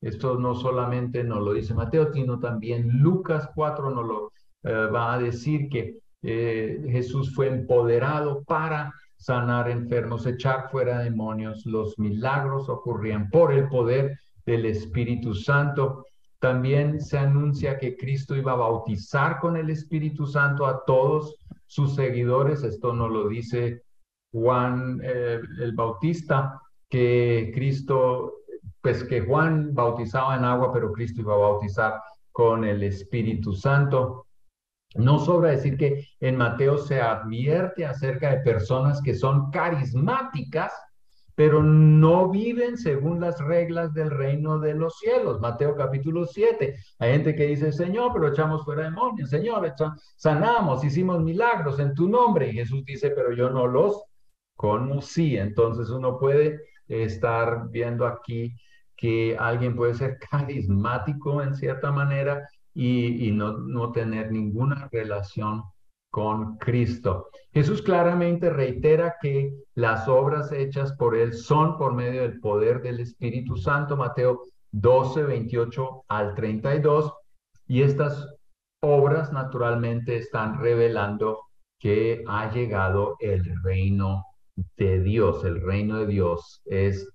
Esto no solamente nos lo dice Mateo, sino también Lucas 4 nos lo va a decir que Jesús fue empoderado para sanar enfermos, echar fuera demonios. Los milagros ocurrían por el poder del Espíritu Santo. También se anuncia que Cristo iba a bautizar con el Espíritu Santo a todos sus seguidores. Esto nos lo dice Juan el Bautista, que Cristo, pues que Juan bautizaba en agua, pero Cristo iba a bautizar con el Espíritu Santo. No sobra decir que en Mateo se advierte acerca de personas que son carismáticas, pero no viven según las reglas del reino de los cielos. Mateo capítulo 7. Hay gente que dice, Señor, pero echamos fuera demonios, Señor, sanamos, hicimos milagros en tu nombre. Y Jesús dice, pero yo no los conocí. Entonces uno puede estar viendo aquí que alguien puede ser carismático en cierta manera y no tener ninguna relación con Cristo. Jesús claramente reitera que las obras hechas por Él son por medio del poder del Espíritu Santo, Mateo 12, 28 al 32, y estas obras naturalmente están revelando que ha llegado el reino de Dios. El reino de Dios es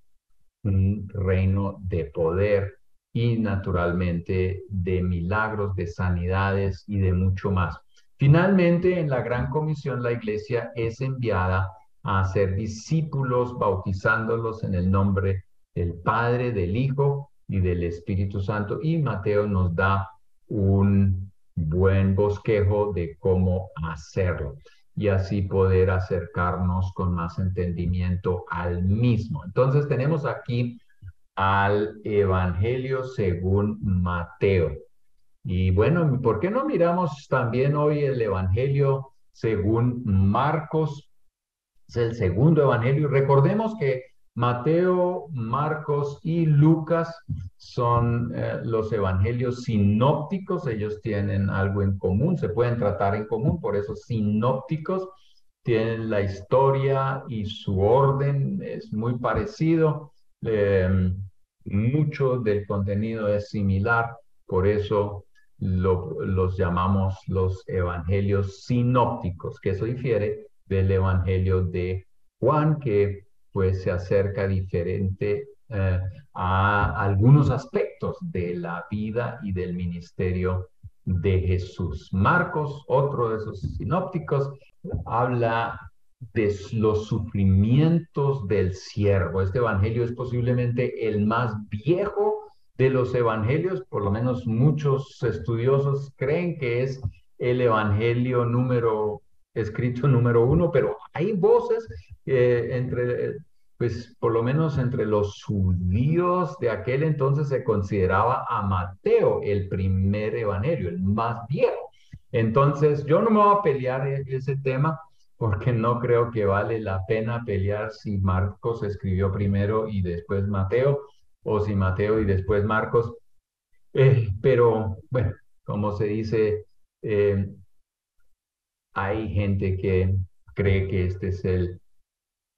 un reino de poder y naturalmente de milagros, de sanidades y de mucho más. Finalmente, en la Gran Comisión, la iglesia es enviada a hacer discípulos, bautizándolos en el nombre del Padre, del Hijo y del Espíritu Santo. Y Mateo nos da un buen bosquejo de cómo hacerlo y así poder acercarnos con más entendimiento al mismo. Entonces tenemos aquí al Evangelio según Mateo. Y bueno, ¿por qué no miramos también hoy el Evangelio según Marcos? Es el segundo evangelio. Recordemos que Mateo, Marcos y Lucas son los evangelios sinópticos. Ellos tienen algo en común, se pueden tratar en común, por eso sinópticos. Tienen la historia y su orden es muy parecido. Mucho del contenido es similar, por eso los llamamos los evangelios sinópticos, que eso difiere del Evangelio de Juan, que pues se acerca diferente a algunos aspectos de la vida y del ministerio de Jesús. Marcos, otro de esos sinópticos, habla de los sufrimientos del siervo. Este evangelio es posiblemente el más viejo de los evangelios, por lo menos muchos estudiosos creen que es el evangelio escrito número 1, pero hay voces pues por lo menos entre los judíos de aquel entonces se consideraba a Mateo el primer evangelio, el más viejo. Entonces yo no me voy a pelear ese tema porque no creo que vale la pena pelear si Marcos escribió primero y después Mateo, o si Mateo y después Marcos. Pero bueno, como se dice, hay gente que cree que este es el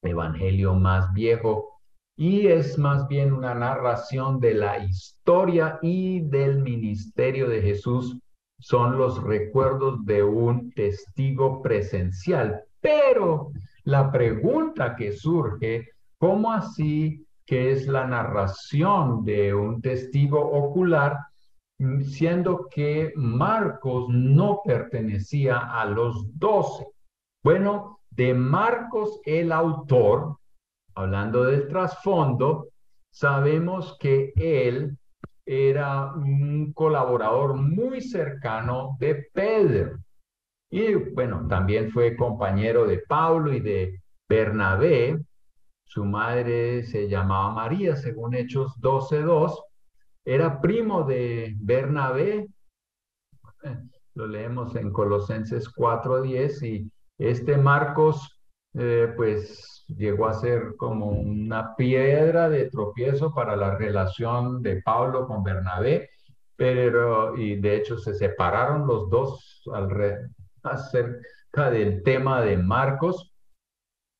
evangelio más viejo y es más bien una narración de la historia y del ministerio de Jesús. Son los recuerdos de un testigo presencial, pero la pregunta que surge, ¿cómo así que es la narración de un testigo ocular, siendo que Marcos no pertenecía a los 12? Bueno, de Marcos el autor, hablando del trasfondo, sabemos que él era un colaborador muy cercano de Pedro. Y bueno, también fue compañero de Pablo y de Bernabé. Su madre se llamaba María, según Hechos 12:2. Era primo de Bernabé, lo leemos en Colosenses 4:10, y este Marcos pues llegó a ser como una piedra de tropiezo para la relación de Pablo con Bernabé, pero y de hecho se separaron los dos acerca del tema de Marcos.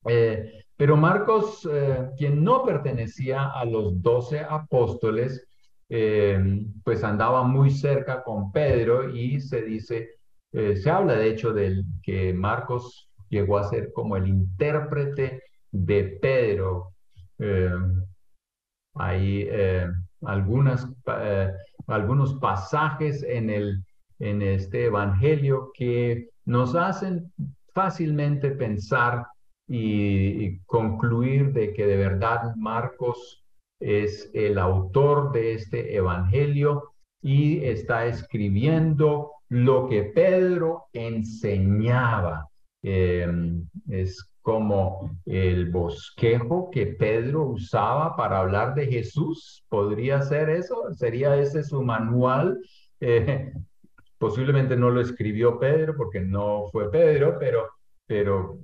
Pero Marcos, quien no pertenecía a los 12 apóstoles, pues andaba muy cerca con Pedro, y se dice, se habla de hecho de que Marcos llegó a ser como el intérprete de Pedro. Eh, Hay algunas, algunos pasajes en este evangelio que nos hacen fácilmente pensar y concluir de que de verdad Marcos es el autor de este evangelio y está escribiendo lo que Pedro enseñaba. Eh, es como el bosquejo que Pedro usaba para hablar de Jesús. ¿Podría ser eso? ¿Sería ese su manual? Eh, Posiblemente no lo escribió Pedro porque no fue Pedro, pero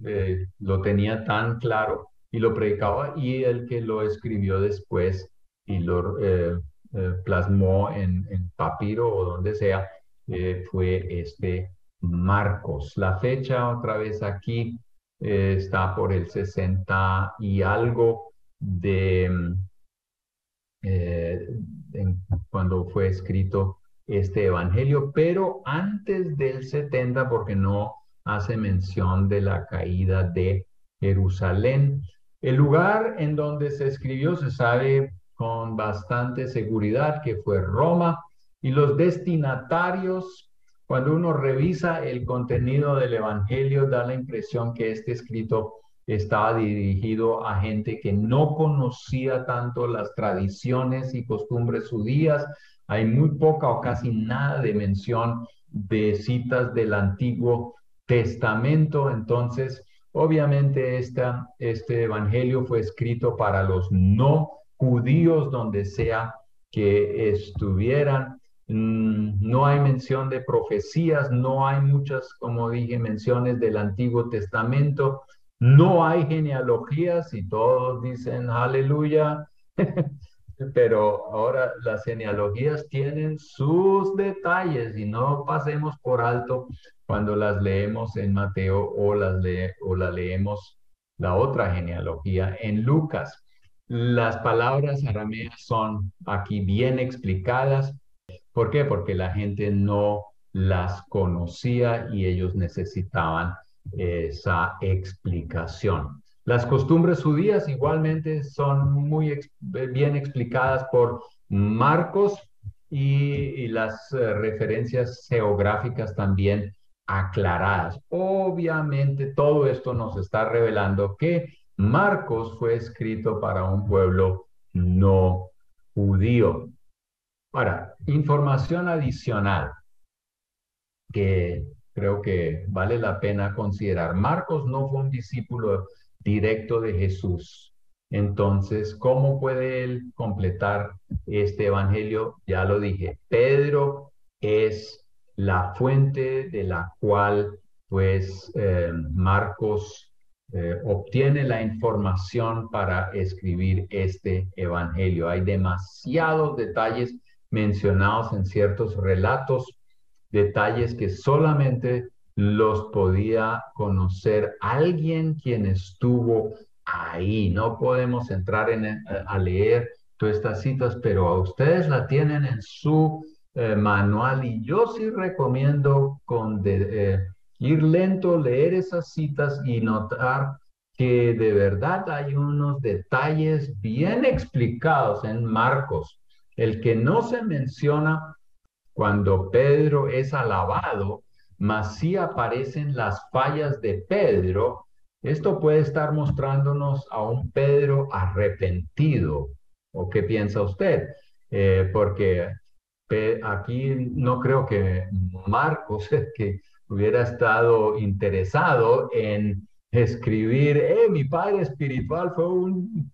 lo tenía tan claro y lo predicaba, y el que lo escribió después y lo plasmó en papiro o donde sea, fue este Marcos. La fecha otra vez aquí está por el 60 y algo de eh, cuando fue escrito este evangelio, pero antes del 70, porque no hace mención de la caída de Jerusalén. El lugar en donde se escribió se sabe con bastante seguridad que fue Roma, y los destinatarios, cuando uno revisa el contenido del evangelio, da la impresión que este escrito estaba dirigido a gente que no conocía tanto las tradiciones y costumbres judías. Hay muy poca o casi nada de mención de citas del Antiguo Testamento. Entonces, obviamente este evangelio fue escrito para los no judíos, donde sea que estuvieran. No hay mención de profecías, no hay muchas, como dije, menciones del Antiguo Testamento. No hay genealogías y todos dicen aleluya, pero ahora las genealogías tienen sus detalles y no pasemos por alto cuando las leemos en Mateo o la leemos la otra genealogía en Lucas. Las palabras arameas son aquí bien explicadas. ¿Por qué? Porque la gente no las conocía y ellos necesitaban esa explicación. Las costumbres judías igualmente son muy bien explicadas por Marcos, y las referencias geográficas también aclaradas. Obviamente todo esto nos está revelando que Marcos fue escrito para un pueblo no judío. Ahora, información adicional que creo que vale la pena considerar. Marcos no fue un discípulo directo de Jesús. Entonces, ¿cómo puede él completar este evangelio? Ya lo dije, Pedro es la fuente de la cual, pues, Marcos obtiene la información para escribir este evangelio. Hay demasiados detalles mencionados en ciertos relatos, detalles que solamente los podía conocer alguien quien estuvo ahí. No podemos entrar a leer todas estas citas, pero a ustedes la tienen en su manual, y yo sí recomiendo ir lento, leer esas citas y notar que de verdad hay unos detalles bien explicados en Marcos. El que no se menciona cuando Pedro es alabado, mas sí aparecen las fallas de Pedro. Esto puede estar mostrándonos a un Pedro arrepentido. ¿O qué piensa usted? Porque aquí no creo que Marcos, que hubiera estado interesado en escribir, mi padre espiritual fue un,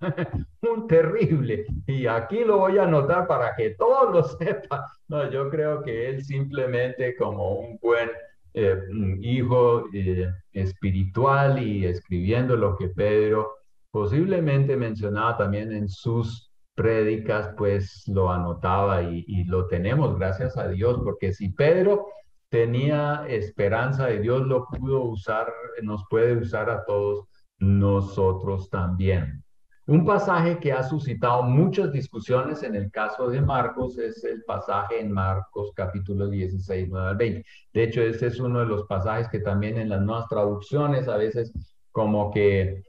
un terrible, y aquí lo voy a anotar para que todos lo sepan. No, yo creo que él simplemente como un buen hijo espiritual y escribiendo lo que Pedro posiblemente mencionaba también en sus prédicas, pues lo anotaba y lo tenemos, gracias a Dios, porque si Pedro tenía esperanza de Dios, lo pudo usar, nos puede usar a todos nosotros también. Un pasaje que ha suscitado muchas discusiones en el caso de Marcos es el pasaje en Marcos capítulo 16, 9 al 20. De hecho, este es uno de los pasajes que también en las nuevas traducciones a veces como que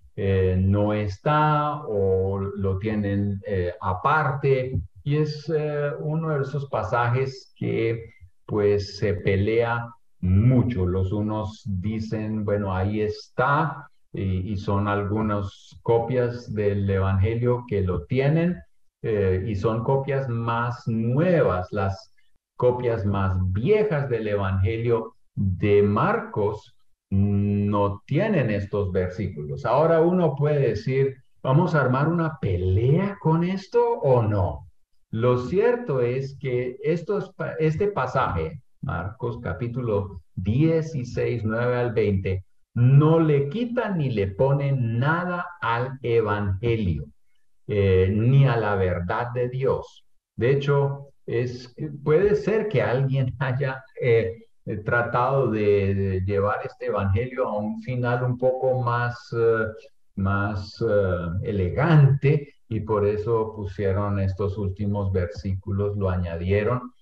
no está o lo tienen aparte, y es uno de esos pasajes que pues se pelea mucho. Los unos dicen, bueno, ahí está, y son algunas copias del Evangelio que lo tienen, y son copias más nuevas, las copias más viejas del Evangelio de Marcos no tienen estos versículos. Ahora uno puede decir, ¿vamos a armar una pelea con esto o no? Lo cierto es que este pasaje, Marcos capítulo 16, 9 al 20, no le quita ni le pone nada al Evangelio, ni a la verdad de Dios. De hecho, puede ser que alguien haya tratado de llevar este Evangelio a un final un poco más elegante, y por eso pusieron estos últimos versículos, lo añadieron.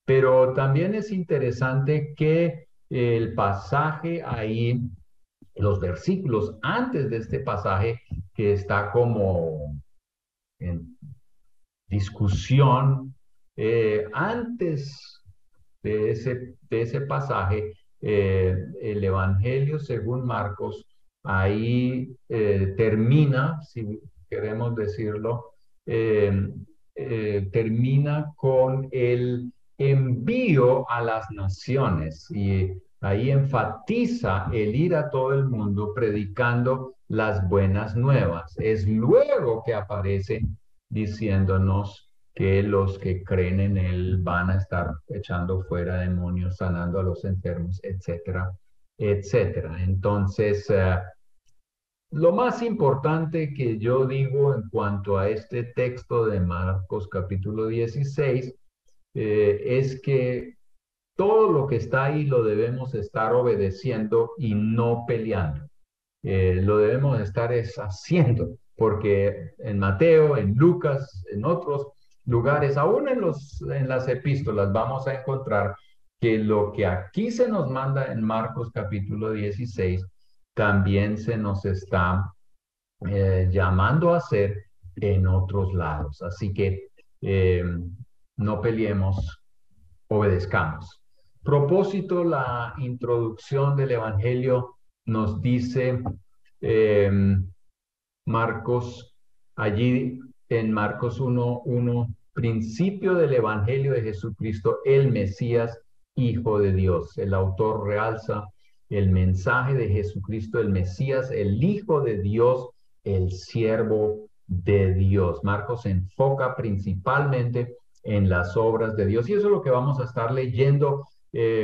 Pero también es interesante que el pasaje ahí, los versículos antes de este pasaje, que está como en discusión, antes de ese pasaje, el Evangelio según Marcos, ahí termina, si queremos decirlo, eh, termina con el envío a las naciones, y ahí enfatiza el ir a todo el mundo predicando las buenas nuevas. Es luego que aparece diciéndonos que los que creen en Él van a estar echando fuera demonios, sanando a los enfermos, etcétera, etcétera. Entonces, lo más importante que yo digo en cuanto a este texto de Marcos capítulo 16 es que todo lo que está ahí lo debemos estar obedeciendo y no peleando. Lo debemos estar haciendo, porque en Mateo, en Lucas, en otros lugares, aún en las epístolas, vamos a encontrar que lo que aquí se nos manda en Marcos capítulo 16 también se nos está llamando a hacer en otros lados. Así que eh, no peleemos, obedezcamos. Propósito, la introducción del Evangelio nos dice eh, Marcos, allí en Marcos 1:1, principio del Evangelio de Jesucristo, el Mesías, Hijo de Dios. El autor realza el mensaje de Jesucristo, el Mesías, el Hijo de Dios, el siervo de Dios. Marcos se enfoca principalmente en las obras de Dios, y eso es lo que vamos a estar leyendo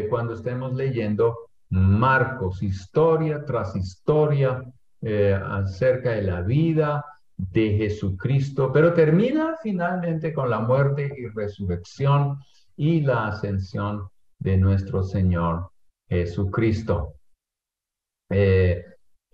cuando estemos leyendo Marcos, historia tras historia acerca de la vida de Jesucristo, pero termina finalmente con la muerte y resurrección y la ascensión de nuestro Señor Jesucristo. Eh,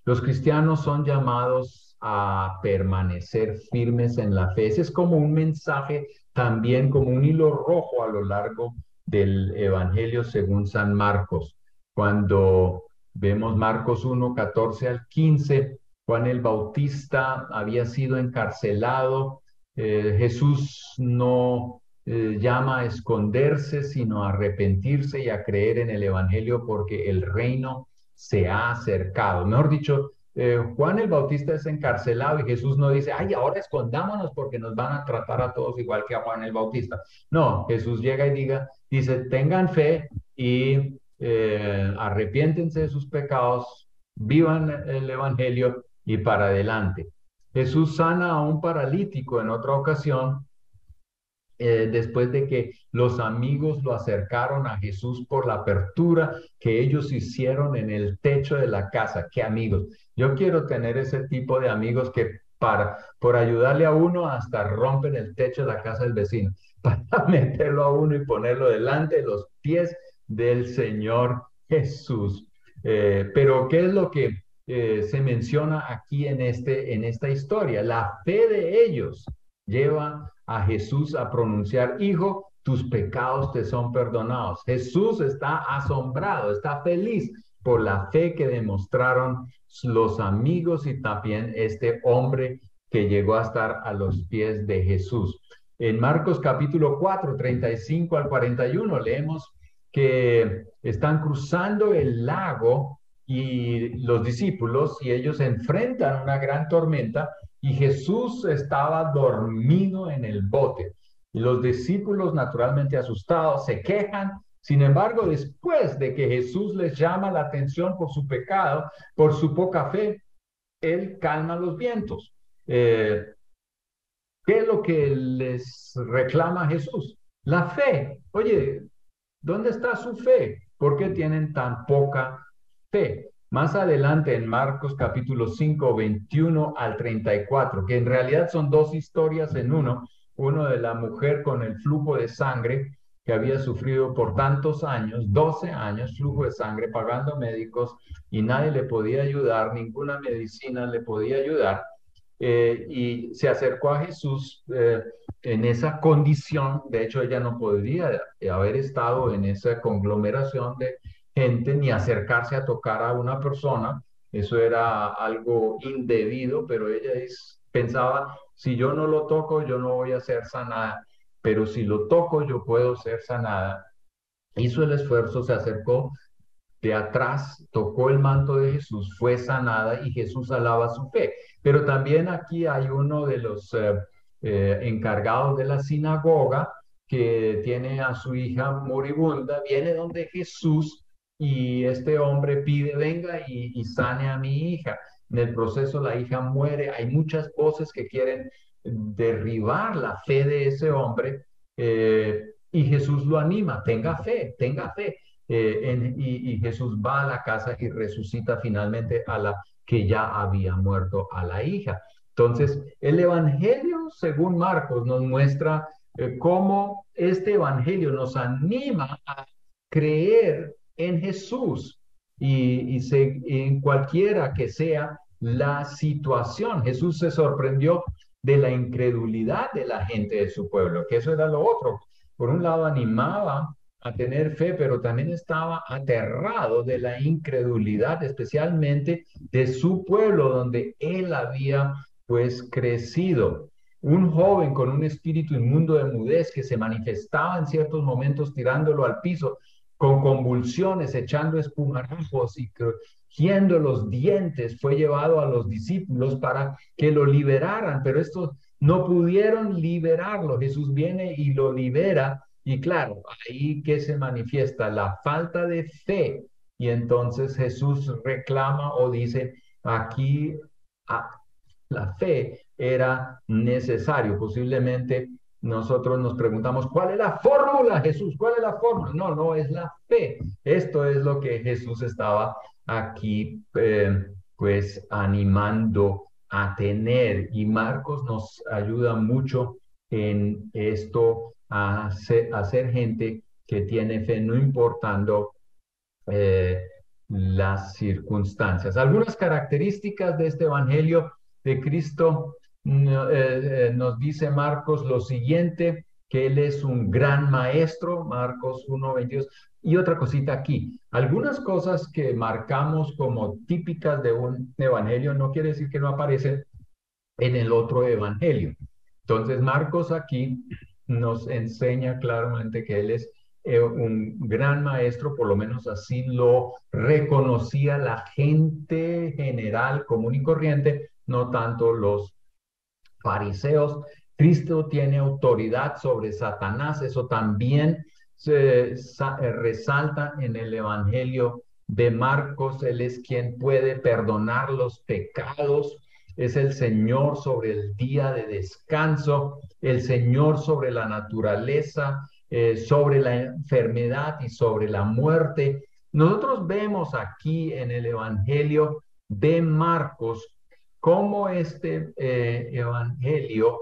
los cristianos son llamados a permanecer firmes en la fe. Ese es como un mensaje, también como un hilo rojo a lo largo del Evangelio según San Marcos. Cuando vemos Marcos 1, 14 al 15, Juan el Bautista había sido encarcelado. Jesús no llama a esconderse, sino a arrepentirse y a creer en el Evangelio porque el reino se ha acercado. Mejor dicho, Juan el Bautista es encarcelado y Jesús no dice, ay, ahora escondámonos porque nos van a tratar a todos igual que a Juan el Bautista. No, Jesús llega y dice, tengan fe y arrepiéntense de sus pecados, vivan el Evangelio y para adelante. Jesús sana a un paralítico en otra ocasión, después de que los amigos lo acercaron a Jesús por la apertura que ellos hicieron en el techo de la casa. ¿Qué amigos? Yo quiero tener ese tipo de amigos que por ayudarle a uno hasta rompen el techo de la casa del vecino, para meterlo a uno y ponerlo delante de los pies del Señor Jesús. Pero ¿qué es lo que se menciona aquí en esta historia? La fe de ellos lleva a Jesús a pronunciar, hijo, tus pecados te son perdonados. Jesús está asombrado, está feliz por la fe que demostraron los amigos y también este hombre que llegó a estar a los pies de Jesús. En Marcos capítulo 4, 35 al 41, leemos que están cruzando el lago y los discípulos y ellos enfrentan una gran tormenta y Jesús estaba dormido en el bote. Y los discípulos, naturalmente asustados, se quejan. Sin embargo, después de que Jesús les llama la atención por su pecado, por su poca fe, Él calma los vientos. ¿Qué es lo que les reclama Jesús? La fe. Oye, ¿dónde está su fe? ¿Por qué tienen tan poca fe? Más adelante en Marcos capítulo 5, 21 al 34, que en realidad son dos historias en uno de la mujer con el flujo de sangre que había sufrido por tantos años, 12 años, flujo de sangre, pagando médicos y nadie le podía ayudar, ninguna medicina le podía ayudar. Y se acercó a Jesús en esa condición. De hecho, ella no podría haber estado en esa conglomeración de gente ni acercarse a tocar a una persona. Eso era algo indebido, pero ella pensaba, si yo no lo toco, yo no voy a ser sanada, pero si lo toco, yo puedo ser sanada. Hizo el esfuerzo, se acercó de atrás, tocó el manto de Jesús, fue sanada y Jesús alaba su fe. Pero también aquí hay uno de los encargados de la sinagoga que tiene a su hija moribunda, viene donde Jesús y este hombre pide, venga y sane a mi hija. En el proceso la hija muere, hay muchas voces que quieren derribar la fe de ese hombre y Jesús lo anima, tenga fe, tenga fe. Y Jesús va a la casa y resucita finalmente a la que ya había muerto, a la hija. Entonces, el Evangelio, según Marcos, nos muestra cómo este Evangelio nos anima a creer en Jesús en cualquiera que sea la situación. Jesús se sorprendió de la incredulidad de la gente de su pueblo, que eso era lo otro. Por un lado, animaba a tener fe, pero también estaba aterrado de la incredulidad, especialmente de su pueblo, donde él había pues crecido. Un joven con un espíritu inmundo de mudez que se manifestaba en ciertos momentos tirándolo al piso, con convulsiones, echando espumarajos y crujiendo los dientes, fue llevado a los discípulos para que lo liberaran, pero estos no pudieron liberarlo. Jesús viene y lo libera. Y claro, ahí que se manifiesta la falta de fe. Y entonces Jesús reclama o dice, aquí la fe era necesario. Posiblemente nosotros nos preguntamos, ¿cuál es la fórmula, Jesús? ¿Cuál es la fórmula? No, no es la fe. Esto es lo que Jesús estaba aquí, pues, animando a tener. Y Marcos nos ayuda mucho en esto a ser gente que tiene fe, no importando eh, las circunstancias. Algunas características de este Evangelio de Cristo nos dice Marcos lo siguiente, que Él es un gran maestro, Marcos 1:22. Y otra cosita aquí, algunas cosas que marcamos como típicas de un evangelio no quiere decir que no aparecen en el otro evangelio. Entonces, Marcos aquí nos enseña claramente que él es un gran maestro, por lo menos así lo reconocía la gente general, común y corriente, no tanto los fariseos. Cristo tiene autoridad sobre Satanás, eso también resalta en el Evangelio de Marcos. Él es quien puede perdonar los pecados, es el Señor sobre el día de descanso, el Señor sobre la naturaleza, sobre la enfermedad y sobre la muerte. Nosotros vemos aquí en el Evangelio de Marcos cómo este evangelio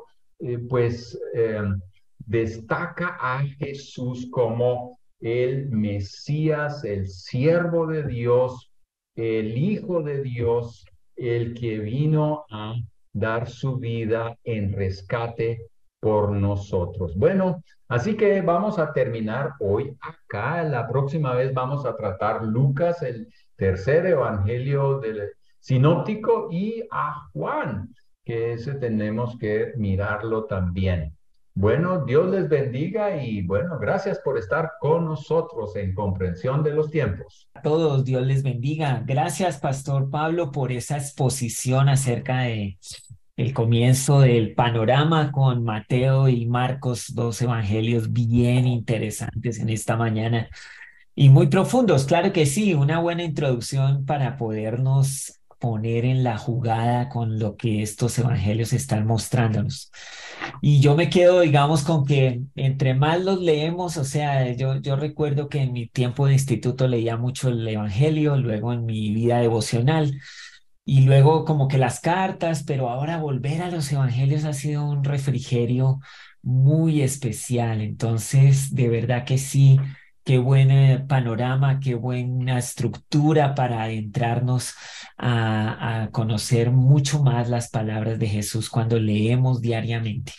destaca a Jesús como el Mesías, el siervo de Dios, el Hijo de Dios, el que vino a dar su vida en rescate por nosotros. Bueno, así que vamos a terminar hoy acá. La próxima vez vamos a tratar Lucas, el tercer evangelio del sinóptico, y a Juan, que ese tenemos que mirarlo también. Bueno, Dios les bendiga y bueno, gracias por estar con nosotros en Comprensión de los Tiempos. A todos, Dios les bendiga. Gracias, Pastor Pablo, por esa exposición acerca de el comienzo del panorama con Mateo y Marcos, dos evangelios bien interesantes en esta mañana y muy profundos. Claro que sí, una buena introducción para podernos poner en la jugada con lo que estos evangelios están mostrándonos. Y yo me quedo, digamos, con que entre más los leemos, o sea, yo recuerdo que en mi tiempo de instituto leía mucho el Evangelio, luego en mi vida devocional y luego como que las cartas, pero ahora volver a los Evangelios ha sido un refrigerio muy especial. Entonces, de verdad que sí, qué buen panorama, qué buena estructura para adentrarnos a conocer mucho más las palabras de Jesús cuando leemos diariamente.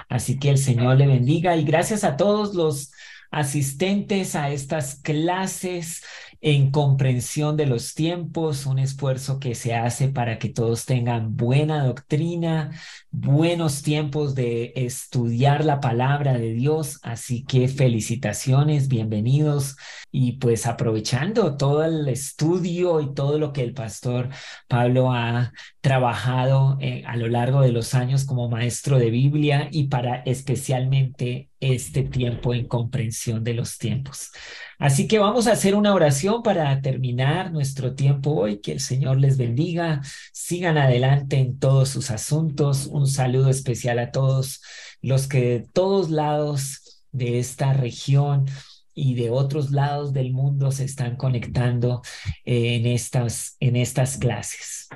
Así que el Señor le bendiga y gracias a todos los asistentes a estas clases en comprensión de los tiempos, un esfuerzo que se hace para que todos tengan buena doctrina, buenos tiempos de estudiar la palabra de Dios. Así que felicitaciones, bienvenidos y pues aprovechando todo el estudio y todo lo que el pastor Pablo ha trabajado a lo largo de los años como maestro de Biblia y para especialmente este tiempo en comprensión de los tiempos. Así que vamos a hacer una oración para terminar nuestro tiempo hoy. Que el Señor les bendiga. Sigan adelante en todos sus asuntos. Un saludo especial a todos los que de todos lados de esta región y de otros lados del mundo se están conectando en estas clases.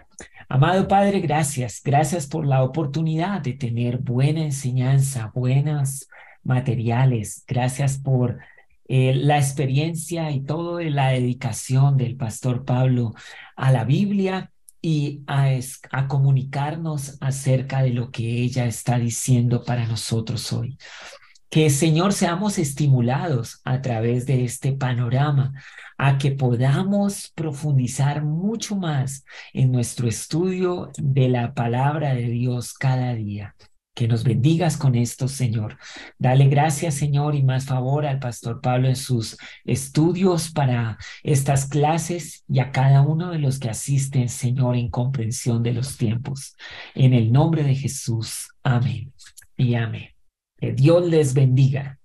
Amado Padre, gracias. Gracias por la oportunidad de tener buena enseñanza, buenos materiales. Gracias por la experiencia y toda la dedicación del pastor Pablo a la Biblia y a comunicarnos acerca de lo que ella está diciendo para nosotros hoy. Que, Señor, seamos estimulados a través de este panorama a que podamos profundizar mucho más en nuestro estudio de la palabra de Dios cada día. Que nos bendigas con esto, Señor. Dale gracias, Señor, y más favor al pastor Pablo en sus estudios para estas clases y a cada uno de los que asisten, Señor, en comprensión de los tiempos. En el nombre de Jesús. Amén y amén. Que Dios les bendiga.